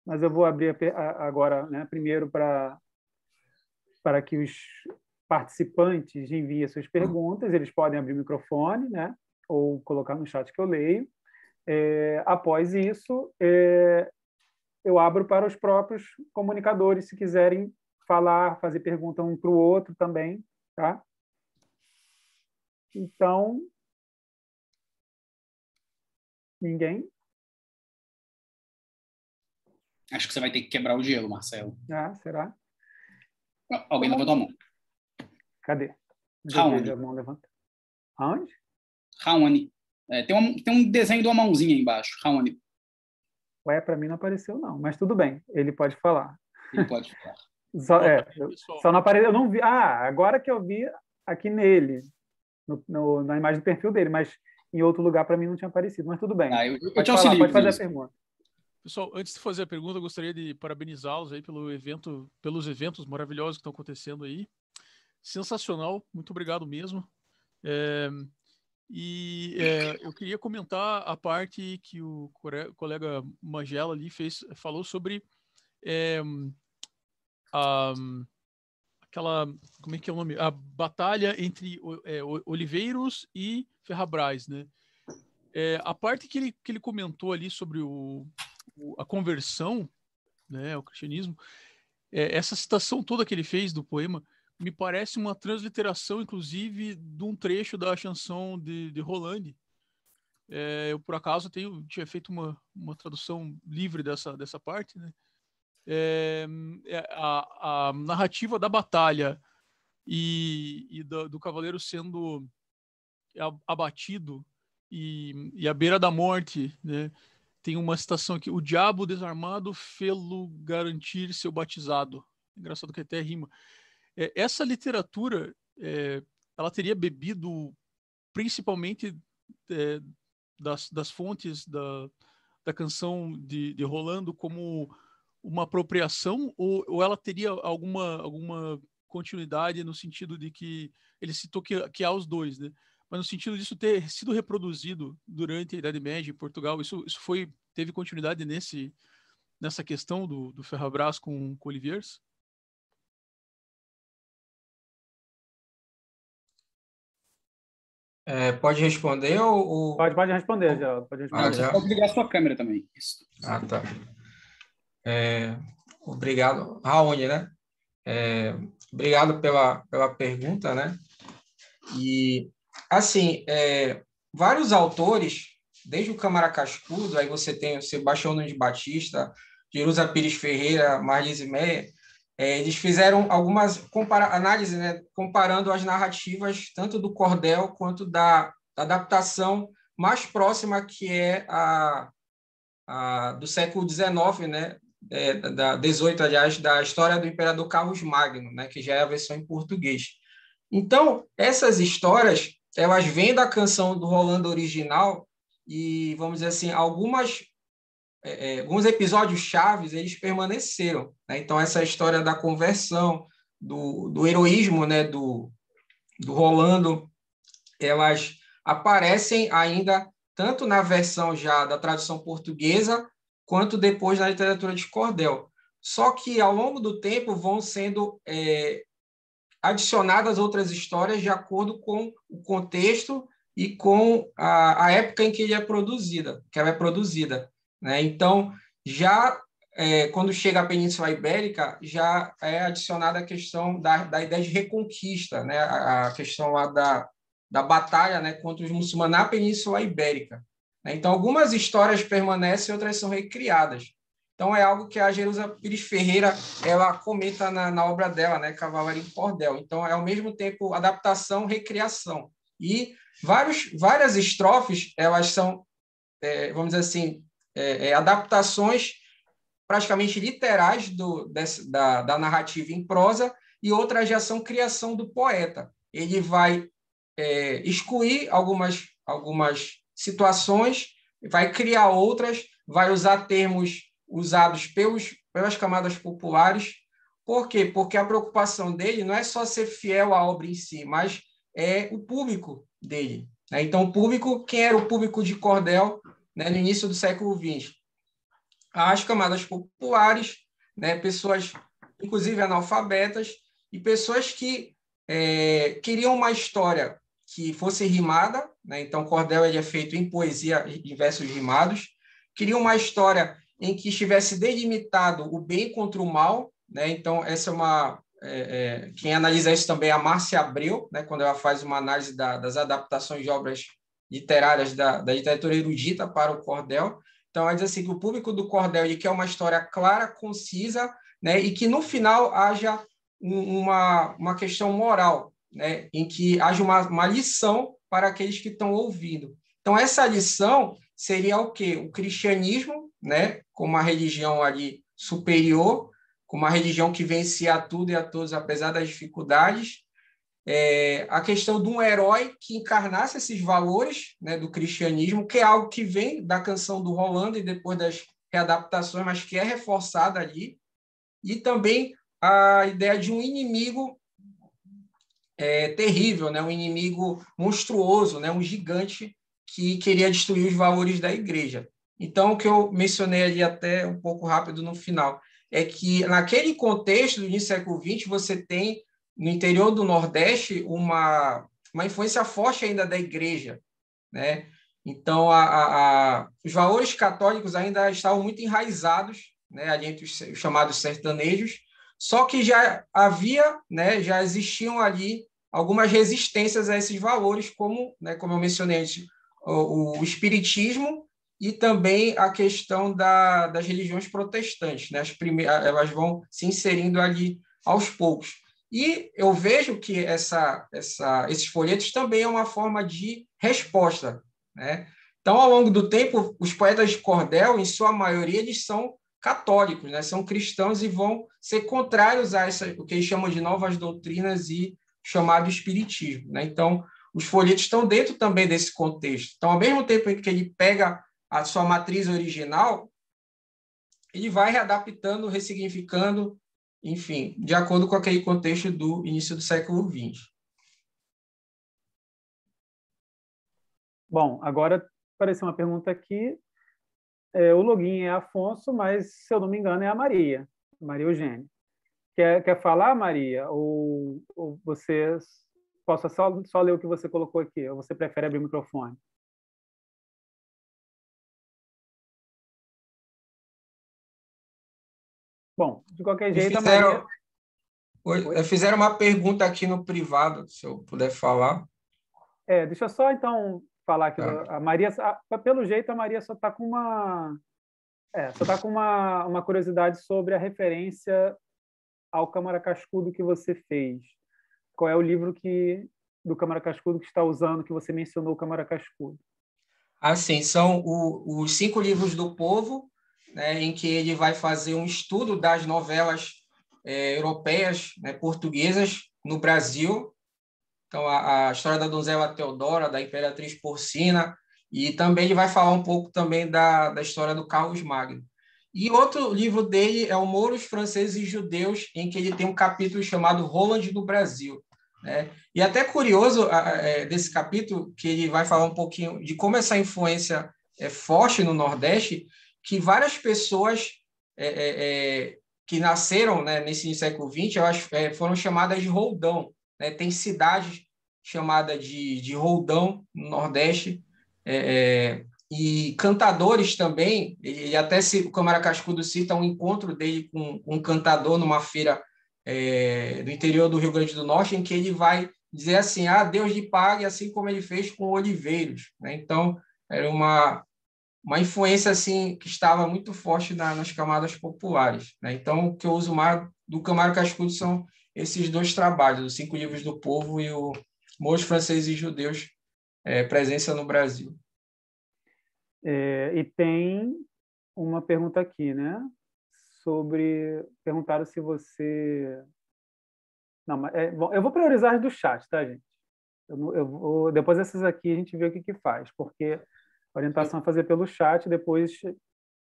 mas eu vou abrir agora, né, primeiro para que os participantes enviem suas perguntas. Eles podem abrir o microfone, né, ou colocar no chat que eu leio. Após isso, eu abro para os próprios comunicadores, se quiserem falar, fazer pergunta um para o outro também, tá? Então, ninguém? Acho que você vai ter que quebrar o gelo, Marcelo. Será? Alguém levantou a mão. Cadê? Raoni. A mão levantada. Aonde? Raoni. Tem um desenho de uma mãozinha aí embaixo. Raoni. Para mim não apareceu, não. Mas tudo bem, ele pode falar. Ele pode falar. Só não apareceu. Eu não vi. Agora que eu vi aqui nele, na imagem do perfil dele, mas em outro lugar para mim não tinha aparecido. Mas tudo bem. Pode falar, pode fazer a pergunta. Pessoal, antes de fazer a pergunta, eu gostaria de parabenizá-los aí pelos eventos maravilhosos que estão acontecendo aí. Sensacional, muito obrigado mesmo. Eu queria comentar a parte que o colega Magela ali falou sobre aquela, como é que é o nome? A batalha entre Oliveiros e Ferrabras, né? A parte que ele comentou ali sobre a conversão, né, o cristianismo, essa citação toda que ele fez do poema me parece uma transliteração, inclusive, de um trecho da chanson de Roland, Eu, por acaso, tinha feito uma tradução livre dessa parte, né? A narrativa da batalha e do cavaleiro sendo abatido e à beira da morte, né? Tem uma citação aqui: o diabo desarmado fê-lo garantir seu batizado. Engraçado que até rima. Essa literatura, ela teria bebido principalmente das fontes da canção de Rolando como uma apropriação, ou ela teria alguma continuidade no sentido de que ele citou que há os dois, né? Mas no sentido disso ter sido reproduzido durante a Idade Média em Portugal, isso teve continuidade nessa questão do Ferrabras com Oliviers? Pode responder ou... Pode responder, Geraldo. Pode responder. Você pode ligar a sua câmera também. Isso. Tá. Obrigado. Raoni, né? Obrigado pela pergunta, né? E, assim, vários autores, desde o Câmara Cascudo, aí você tem o Sebastião Nunes Batista, Jerusa Pires Ferreira, Marlise Meyer, eles fizeram algumas análises, né, comparando as narrativas tanto do cordel quanto da adaptação mais próxima, que é a do século XIX, né, da 18, aliás, da história do Imperador Carlos Magno, né, que já é a versão em português. Então, essas histórias, elas vêm da canção do Rolando original e, vamos dizer assim, alguns episódios chaves, eles permaneceram, né? Então, essa história da conversão, do heroísmo, né, do Rolando, elas aparecem ainda tanto na versão já da tradução portuguesa, quanto depois na literatura de cordel. Só que, ao longo do tempo, vão sendo adicionadas outras histórias de acordo com o contexto e com a época em que ela é produzida, né? Então, já quando chega à Península Ibérica, já é adicionada a questão da ideia de reconquista, né? A questão lá da batalha, né, contra os muçulmanos na Península Ibérica. Então, algumas histórias permanecem, outras são recriadas. Então, é algo que a Jerusa Pires Ferreira ela comenta na obra dela, né, Cavalaria em Cordel. Então, é, ao mesmo tempo, adaptação, recriação. E várias estrofes, elas são, vamos dizer assim, adaptações praticamente literais da narrativa em prosa, e outras já são criação do poeta. Ele vai excluir algumas situações, vai criar outras, vai usar termos usados pelas camadas populares. Por quê? Porque a preocupação dele não é só ser fiel à obra em si, mas é o público dele, né? Então, o público, quem era o público de cordel, né, no início do século XX? As camadas populares, né, pessoas, inclusive analfabetas, e pessoas que queriam uma história que fosse rimada, né? Então, cordel ele é feito em poesia, em versos rimados. Queriam uma história em que estivesse delimitado o bem contra o mal, né? Então, essa é uma... quem analisa isso também é a Márcia Abreu, né? Quando ela faz uma análise das adaptações de obras literárias da literatura erudita para o cordel. Então, ela diz assim, que o público do cordel ele quer uma história clara, concisa, né? E que, no final, haja uma questão moral, né? Em que haja uma lição para aqueles que estão ouvindo. Então, essa lição seria o quê? O cristianismo, né? Como uma religião ali superior, como uma religião que vencia a tudo e a todos, apesar das dificuldades. A questão de um herói que encarnasse esses valores, né, do cristianismo, que é algo que vem da canção do Rolando e depois das readaptações, mas que é reforçada ali. E também a ideia de um inimigo terrível, né? Um inimigo monstruoso, né? Um gigante que queria destruir os valores da igreja. Então, o que eu mencionei ali até um pouco rápido no final é que, naquele contexto do início do século XX, você tem, no interior do Nordeste, uma influência forte ainda da igreja, né? Então, os valores católicos ainda estavam muito enraizados, né, ali entre os chamados sertanejos, só que já havia, né, já existiam ali algumas resistências a esses valores, como eu mencionei antes, o espiritismo e também a questão das religiões protestantes, né? Elas vão se inserindo ali aos poucos. E eu vejo que esses folhetos também é uma forma de resposta, né? Então, ao longo do tempo, os poetas de cordel, em sua maioria, eles são católicos, né? São cristãos e vão ser contrários a o que eles chamam de novas doutrinas e chamado espiritismo, né? Então, os folhetos estão dentro também desse contexto. Então, ao mesmo tempo em que ele pega a sua matriz original, ele vai readaptando, ressignificando, enfim, de acordo com aquele contexto do início do século XX. Bom, agora apareceu uma pergunta aqui. O login é Afonso, mas, se eu não me engano, é a Maria Eugênia. Quer falar, Maria? Ou você... Posso só ler o que você colocou aqui? Ou você prefere abrir o microfone? Bom, de qualquer jeito, a Maria... Fizeram uma pergunta aqui no privado, se eu puder falar. Deixa eu só, então, falar aqui. A Maria, pelo jeito, a Maria só está com uma curiosidade sobre a referência ao Câmara Cascudo que você fez. Qual é o livro do Câmara Cascudo que está usando, que você mencionou o Câmara Cascudo? Sim, são os 5 livros do povo, né, em que ele vai fazer um estudo das novelas europeias, né, portuguesas no Brasil. Então, a história da donzela Teodora, da Imperatriz Porcina, e também ele vai falar um pouco também da história do Carlos Magno. E outro livro dele é o Mouros, Franceses e Judeus, em que ele tem um capítulo chamado Roland do Brasil, né? E até curioso desse capítulo, que ele vai falar um pouquinho de como essa influência é forte no Nordeste, que várias pessoas que nasceram, né, nesse século XX, elas foram chamadas de Roldão, né? Tem cidades chamadas de Roldão no Nordeste, e cantadores também. Ele até o Câmara Cascudo cita um encontro dele com um cantador numa feira do interior do Rio Grande do Norte, em que ele vai dizer assim: Deus lhe pague, assim como ele fez com Oliveiros, né? Então, era uma influência assim que estava muito forte nas camadas populares, né? Então, o que eu uso mais do Câmara Cascudo são esses 2 trabalhos, os 5 livros do povo e o Mouros, Franceses e Judeus, Presença no Brasil. E tem uma pergunta aqui, né? Perguntaram se você... Não, mas, bom, eu vou priorizar as do chat, tá, gente? Depois dessas aqui a gente vê o que faz, porque a orientação é fazer pelo chat, depois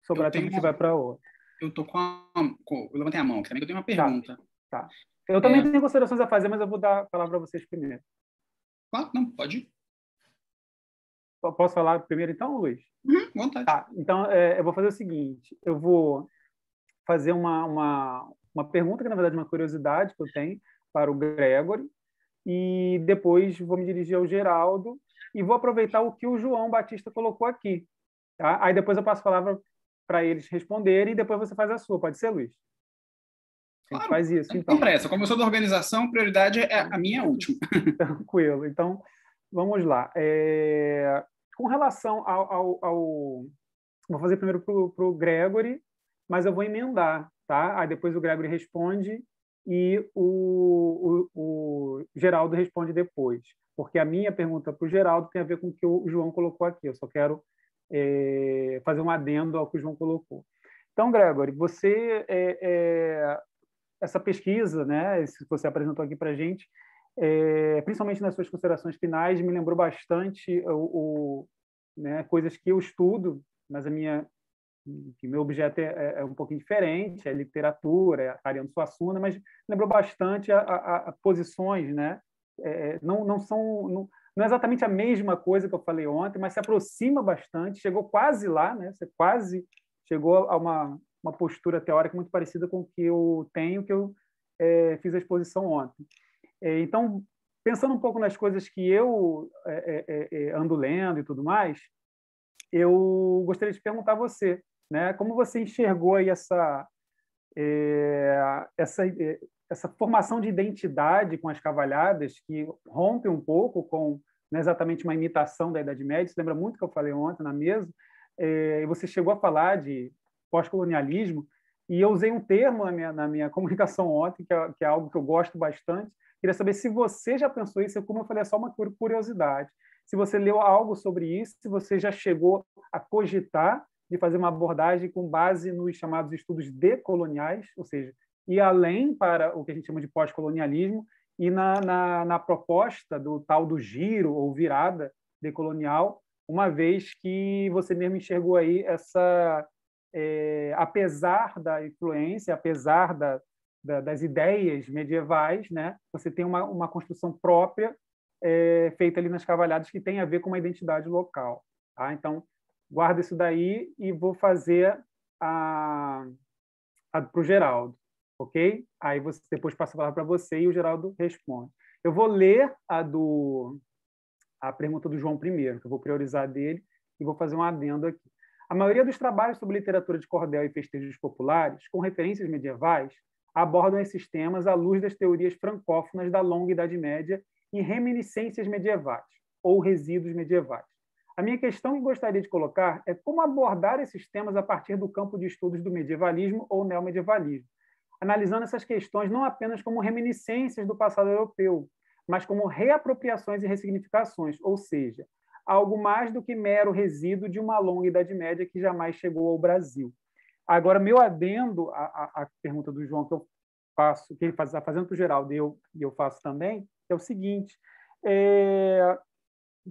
sobrar tempo a gente vai para outra. Eu levantei a mão, que também eu tenho uma pergunta. Tá. Eu também tenho considerações a fazer, mas eu vou dar a palavra para vocês primeiro. Não, pode ir. Posso falar primeiro, então, Luiz? Vontade. Tá, então eu vou fazer o seguinte: eu vou fazer uma pergunta, que na verdade é uma curiosidade que eu tenho, para o Gregory, e depois vou me dirigir ao Geraldo e vou aproveitar o que o João Batista colocou aqui. Tá? Aí depois eu passo a palavra para eles responderem e depois você faz a sua. Pode ser, Luiz? A gente faz isso, então. Não pressa. Como eu sou da organização, prioridade é a minha última. Tranquilo. Então, vamos lá. Com relação ao... Vou fazer primeiro para o Gregory, mas eu vou emendar, tá? Aí depois o Gregory responde e o Geraldo responde depois, porque a minha pergunta para o Geraldo tem a ver com o que o João colocou aqui. Eu só quero fazer um adendo ao que o João colocou. Então, Gregory, você... essa pesquisa, né, que você apresentou aqui para a gente, principalmente nas suas considerações finais, me lembrou bastante né, coisas que eu estudo, mas meu objeto é um pouquinho diferente, é literatura, é Ariano Suassuna, mas lembrou bastante a posições, né? Não é exatamente a mesma coisa que eu falei ontem, mas se aproxima bastante, chegou quase lá, né? Você quase chegou a uma postura teórica muito parecida com o que eu tenho, que eu fiz a exposição ontem. Então, pensando um pouco nas coisas que eu ando lendo e tudo mais, eu gostaria de perguntar a você, né, como você enxergou aí essa formação de identidade com as cavalhadas, que rompe um pouco com não é exatamente uma imitação da Idade Média, isso lembra muito o que eu falei ontem na mesa, e você chegou a falar de pós-colonialismo, e eu usei um termo na minha comunicação ontem, que é algo que eu gosto bastante. Queria saber se você já pensou isso, como eu falei, é só uma curiosidade. Se você leu algo sobre isso, se você já chegou a cogitar de fazer uma abordagem com base nos chamados estudos decoloniais, ou seja, ir além para o que a gente chama de pós-colonialismo, e na proposta do tal do giro ou virada decolonial, uma vez que você mesmo enxergou aí essa... apesar da influência, apesar das ideias medievais, né, você tem uma construção própria feita ali nas cavalhadas que tem a ver com uma identidade local. Tá? Então, guarda isso daí e vou fazer para o Geraldo, ok? Aí você depois passa a palavra para você e o Geraldo responde. Eu vou ler a pergunta do João primeiro, que eu vou priorizar dele, e vou fazer um adendo aqui. A maioria dos trabalhos sobre literatura de cordel e festejos populares, com referências medievais, abordam esses temas à luz das teorias francófonas da longa Idade Média e reminiscências medievais, ou resíduos medievais. A minha questão que gostaria de colocar é como abordar esses temas a partir do campo de estudos do medievalismo ou neomedievalismo, analisando essas questões não apenas como reminiscências do passado europeu, mas como reapropriações e ressignificações, ou seja, algo mais do que mero resíduo de uma longa Idade Média que jamais chegou ao Brasil. Agora, meu adendo à pergunta do João que eu faço, que ele está fazendo para o Geraldo e eu faço também, é o seguinte: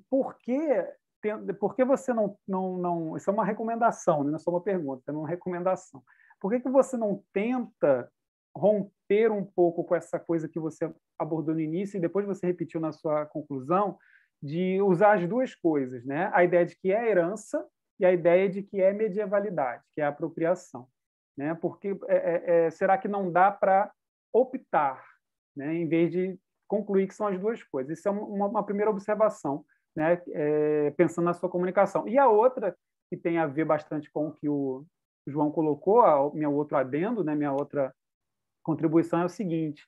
por que você não... Isso é uma recomendação, não é só uma pergunta, é uma recomendação. Por que você não tenta romper um pouco com essa coisa que você abordou no início e depois você repetiu na sua conclusão, de usar as duas coisas, né? A ideia de que é herança e a ideia de que é medievalidade, que é apropriação, né? Porque será que não dá para optar, né? Em vez de concluir que são as duas coisas? Isso é uma primeira observação, né? Pensando na sua comunicação. E a outra, que tem a ver bastante com o que o João colocou, meu outro adendo, né? Minha outra contribuição é o seguinte: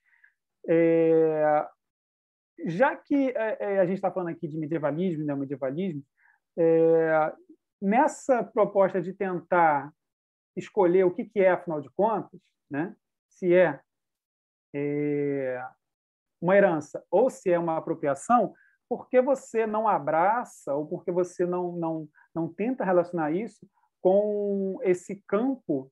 já que a gente está falando aqui de medievalismo e neomedievalismo, nessa proposta de tentar escolher o que é, afinal de contas, né? Se é uma herança ou se é uma apropriação, por que você não abraça ou por que você não tenta relacionar isso com esse campo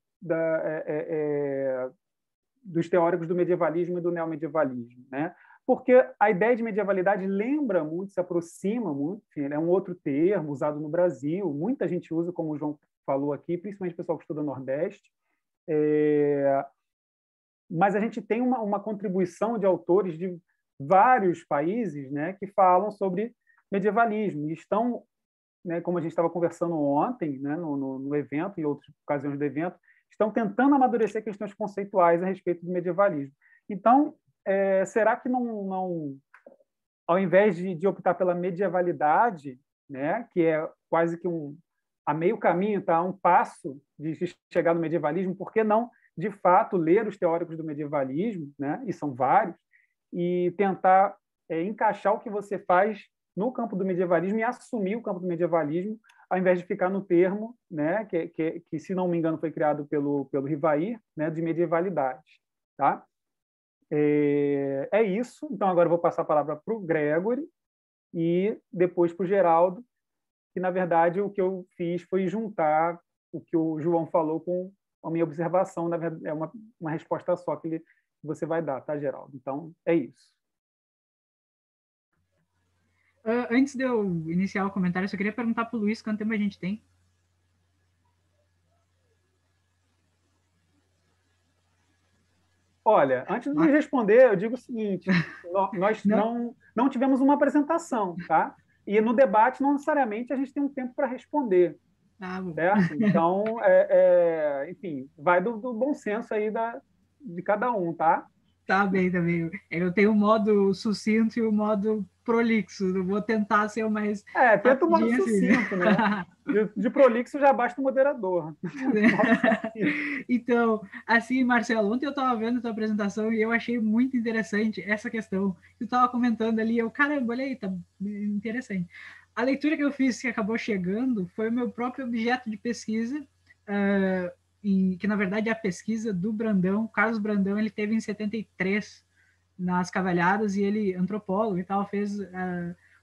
dos teóricos do medievalismo e do neomedievalismo, né? Porque a ideia de medievalidade lembra muito, se aproxima muito, enfim, é um outro termo usado no Brasil, muita gente usa, como o João falou aqui, principalmente o pessoal que estuda Nordeste, mas a gente tem uma contribuição de autores de vários países, né, que falam sobre medievalismo, e estão, né, como a gente estava conversando ontem, né, no evento, em outras ocasiões do evento, estão tentando amadurecer questões conceituais a respeito do medievalismo. Então, será que não, ao invés de optar pela medievalidade, né, que é quase que a meio caminho, tá, um passo de chegar no medievalismo, por que não, de fato, ler os teóricos do medievalismo, né, e são vários, e tentar encaixar o que você faz no campo do medievalismo e assumir o campo do medievalismo, ao invés de ficar no termo, né, que se não me engano, foi criado pelo Rivair, né, de medievalidade. Tá? É isso. Então, agora eu vou passar a palavra para o Gregory e depois para o Geraldo, que, na verdade, o que eu fiz foi juntar o que o João falou com a minha observação. Na verdade, é uma resposta só que você vai dar, tá, Geraldo? Então, é isso. Antes de eu iniciar o comentário, eu só queria perguntar para o Luiz quanto tempo a gente tem. Olha, antes de responder, eu digo o seguinte: nós não tivemos uma apresentação, tá? E no debate, não necessariamente a gente tem um tempo para responder. Certo? Então, enfim, vai do bom senso aí de cada um, tá? Tá bem, tá bem. Eu tenho o modo sucinto e o modo prolixo, eu vou tentar ser o mais tenta o modo rapidinho assim. sucinto, né? De prolixo já basta o moderador. Então, assim, Marcelo, ontem eu estava vendo a tua apresentação e eu achei muito interessante essa questão. Tu estava comentando ali, eu, caramba, olha aí, tá interessante. A leitura que eu fiz, que acabou chegando, foi o meu próprio objeto de pesquisa, que na verdade é a pesquisa do Brandão. Carlos Brandão, ele teve em 73 nas Cavalhadas e ele, antropólogo e tal, fez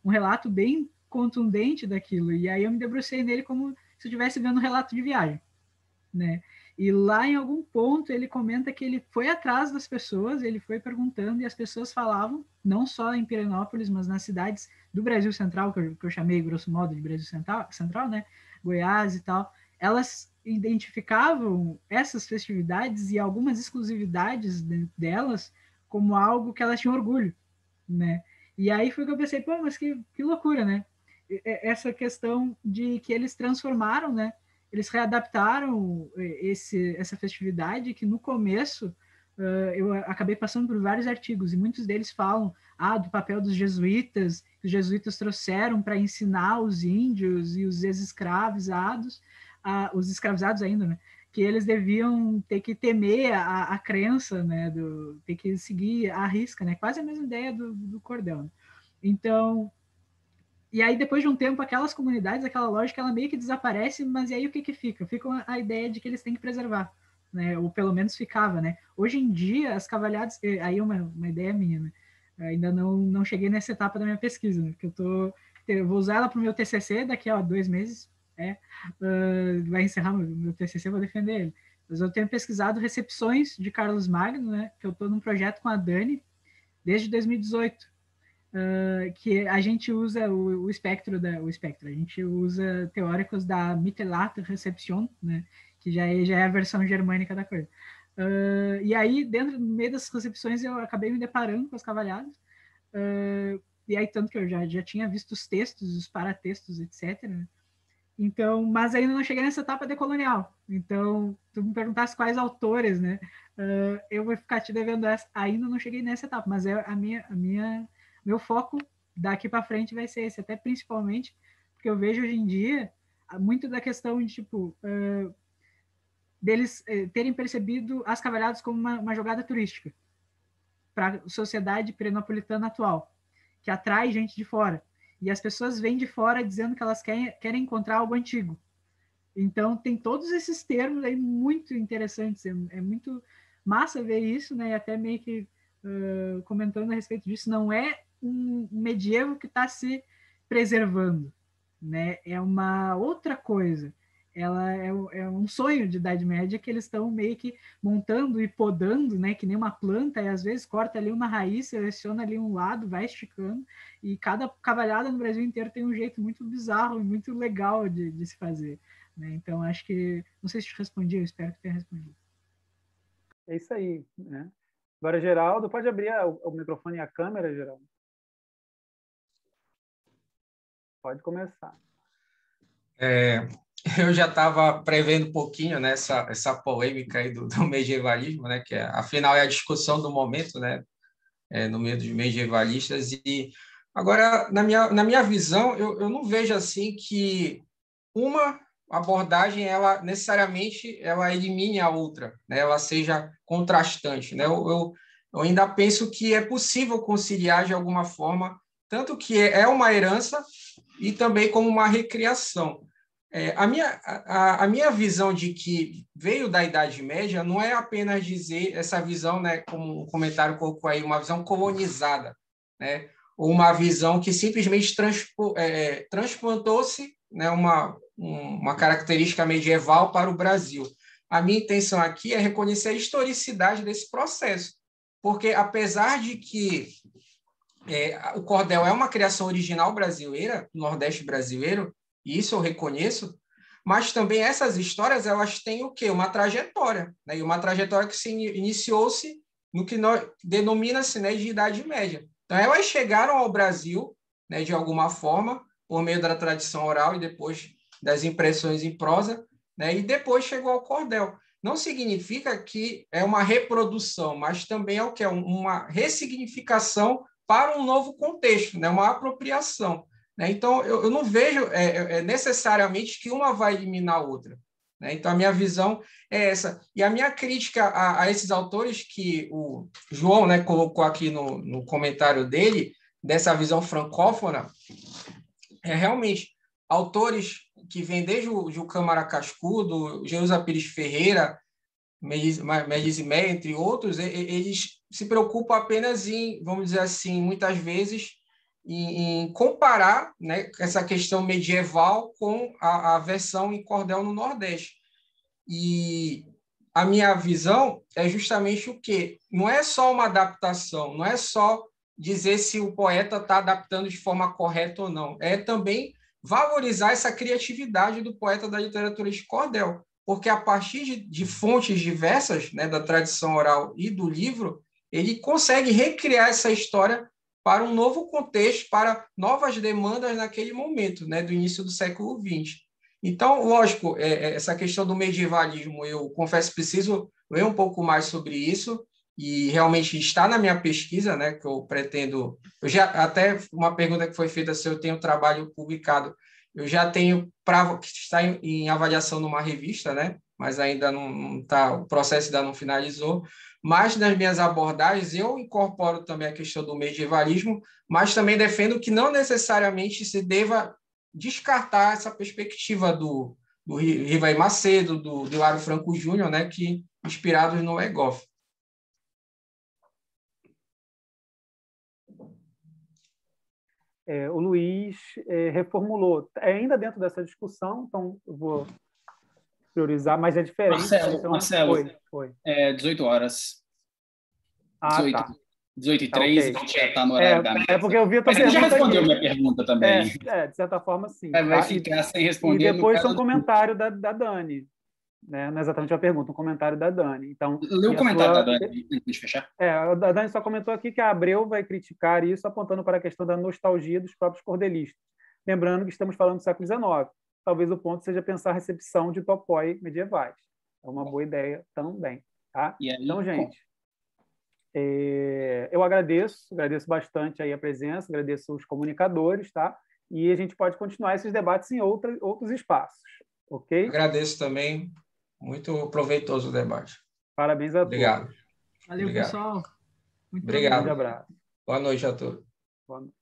um relato bem contundente daquilo. E aí eu me debrucei nele como se eu estivesse vendo um relato de viagem, né? E lá em algum ponto ele comenta que ele foi atrás das pessoas, ele foi perguntando e as pessoas falavam, não só em Pirenópolis, mas nas cidades do Brasil Central, que eu chamei grosso modo de Brasil Central, né? Goiás e tal, elas identificavam essas festividades e algumas exclusividades delas como algo que elas tinham orgulho, né? E aí foi que eu pensei, pô, mas que loucura, né? Essa questão de que eles transformaram, né? Eles readaptaram essa festividade que no começo eu acabei passando por vários artigos e muitos deles falam do papel dos jesuítas, que os jesuítas trouxeram para ensinar os índios e os ex-escravizados, os escravizados ainda, né? Que eles deviam ter que temer a crença, né? Ter que seguir a risca, né? Quase a mesma ideia do cordel. Né? Então, e aí, depois de um tempo, aquelas comunidades, aquela lógica, ela meio que desaparece, mas e aí o que fica? Fica a ideia de que eles têm que preservar, né? Ou pelo menos ficava, né? Hoje em dia, as cavalhadas... Aí é uma ideia minha, né? Ainda não cheguei nessa etapa da minha pesquisa, né? Porque eu vou usar ela para o meu TCC daqui a 2 meses, vai encerrar meu TCC, vou defender ele. Mas eu tenho pesquisado recepções de Carlos Magno, né? Que eu estou num projeto com a Dani desde 2018. Que a gente usa o espectro, a gente usa teóricos da Mittelalter Reception, né, que já é a versão germânica da coisa. E aí, no meio das recepções, eu acabei me deparando com as cavalhadas, e aí tanto que eu já tinha visto os textos, os paratextos, etc. Né? Então, mas ainda não cheguei nessa etapa decolonial. Então, tu me perguntasse quais autores, né? Eu vou ficar te devendo essa. Ainda não cheguei nessa etapa, mas meu foco daqui para frente vai ser esse, até principalmente porque eu vejo hoje em dia muito da questão de tipo deles terem percebido as cavalhadas como uma jogada turística para a sociedade perenopolitana atual, que atrai gente de fora. E as pessoas vêm de fora dizendo que elas querem encontrar algo antigo. Então, tem todos esses termos aí muito interessantes. É muito massa ver isso, né? E até meio que comentando a respeito disso, não é um medievo que está se preservando, né? É uma outra coisa. Ela é um sonho de Idade Média que eles estão meio que montando e podando, né? Que nem uma planta, e às vezes corta ali uma raiz, seleciona ali um lado, vai esticando, e cada cavalhada no Brasil inteiro tem um jeito muito bizarro e muito legal de se fazer. Né? Então, acho que... Não sei se te respondi, eu espero que tenha respondido. É isso aí. Né? Agora, Geraldo, pode abrir o microfone e a câmera, Geraldo? Pode começar. Eu já estava prevendo um pouquinho nessa essa polêmica aí do medievalismo, né? Que afinal é a discussão do momento, né? No meio dos medievalistas. E agora, na minha visão, eu não vejo assim que uma abordagem ela necessariamente ela elimine a outra, né? Ela seja contrastante, né? Eu ainda penso que é possível conciliar de alguma forma, tanto que é uma herança e também como uma recriação. A minha visão de que veio da Idade Média não é apenas dizer essa visão, né, como um comentário colocou aí, uma visão colonizada, né, ou uma visão que simplesmente transplantou-se, né, uma característica medieval para o Brasil. A minha intenção aqui é reconhecer a historicidade desse processo, porque apesar de que o cordel é uma criação original brasileira, do Nordeste brasileiro, e isso eu reconheço, mas também essas histórias elas têm o quê? Uma trajetória, né? E uma trajetória que se iniciou-se no que denomina-se, né, de Idade Média. Então, elas chegaram ao Brasil, né, de alguma forma, por meio da tradição oral e depois das impressões em prosa, né, e depois chegou ao cordel. Não significa que é uma reprodução, mas também é o que? Uma ressignificação para um novo contexto, né? Uma apropriação. Né? Então, eu não vejo necessariamente que uma vai eliminar a outra. Né? Então, a minha visão é essa. E a minha crítica a esses autores que o João, né, colocou aqui no comentário dele, dessa visão francófona, é realmente autores que vêm desde o Câmara Cascudo, Jerusa Pires Ferreira, Melizimé, entre outros, eles se preocupam apenas em, vamos dizer assim, muitas vezes, em comparar, né, essa questão medieval com a versão em cordel no Nordeste. E a minha visão é justamente o quê? Não é só uma adaptação, não é só dizer se o poeta está adaptando de forma correta ou não, é também valorizar essa criatividade do poeta da literatura de cordel, porque a partir de fontes diversas, né, da tradição oral e do livro, ele consegue recriar essa história para um novo contexto, para novas demandas naquele momento, né, do início do século XX. Então, lógico, essa questão do medievalismo, eu confesso, preciso ler um pouco mais sobre isso, e realmente está na minha pesquisa, né, que eu pretendo... até uma pergunta que foi feita se eu tenho trabalho publicado, eu já tenho que está em avaliação numa revista, né, mas ainda não está, o processo ainda não finalizou. Mas nas minhas abordagens eu incorporo também a questão do medievalismo, mas também defendo que não necessariamente se deva descartar essa perspectiva do Rivaí Macedo, do Hilário Franco Júnior, né, que inspirados no Egóf. O Luiz reformulou, ainda dentro dessa discussão, então eu vou priorizar, mas é diferente. Marcelo, foi. 18 horas. Ah, 18, tá. 18 e Tá, 3, okay. A gente já está no horário da mesa. Porque eu vi a tua Mas você já respondeu aqui. minha pergunta também. De certa forma, sim. Vai ficar sem responder. E depois tem um comentário da Dani. Né? Não é exatamente uma pergunta, um comentário da Dani. Então, lê o comentário da Dani, antes de fechar. A Dani só comentou aqui que a Abreu vai criticar isso, apontando para a questão da nostalgia dos próprios cordelistas. Lembrando que estamos falando do século XIX. Talvez o ponto seja pensar a recepção de topoi medievais. É uma boa ideia também. Tá? E aí, então, gente, eu agradeço bastante aí a presença, agradeço os comunicadores, tá? E a gente pode continuar esses debates em outros espaços. Ok? Agradeço também. Muito proveitoso o debate. Parabéns a Obrigado. todos. Valeu, Obrigado. pessoal. Muito Obrigado. Um grande abraço. Boa noite a todos. Boa noite.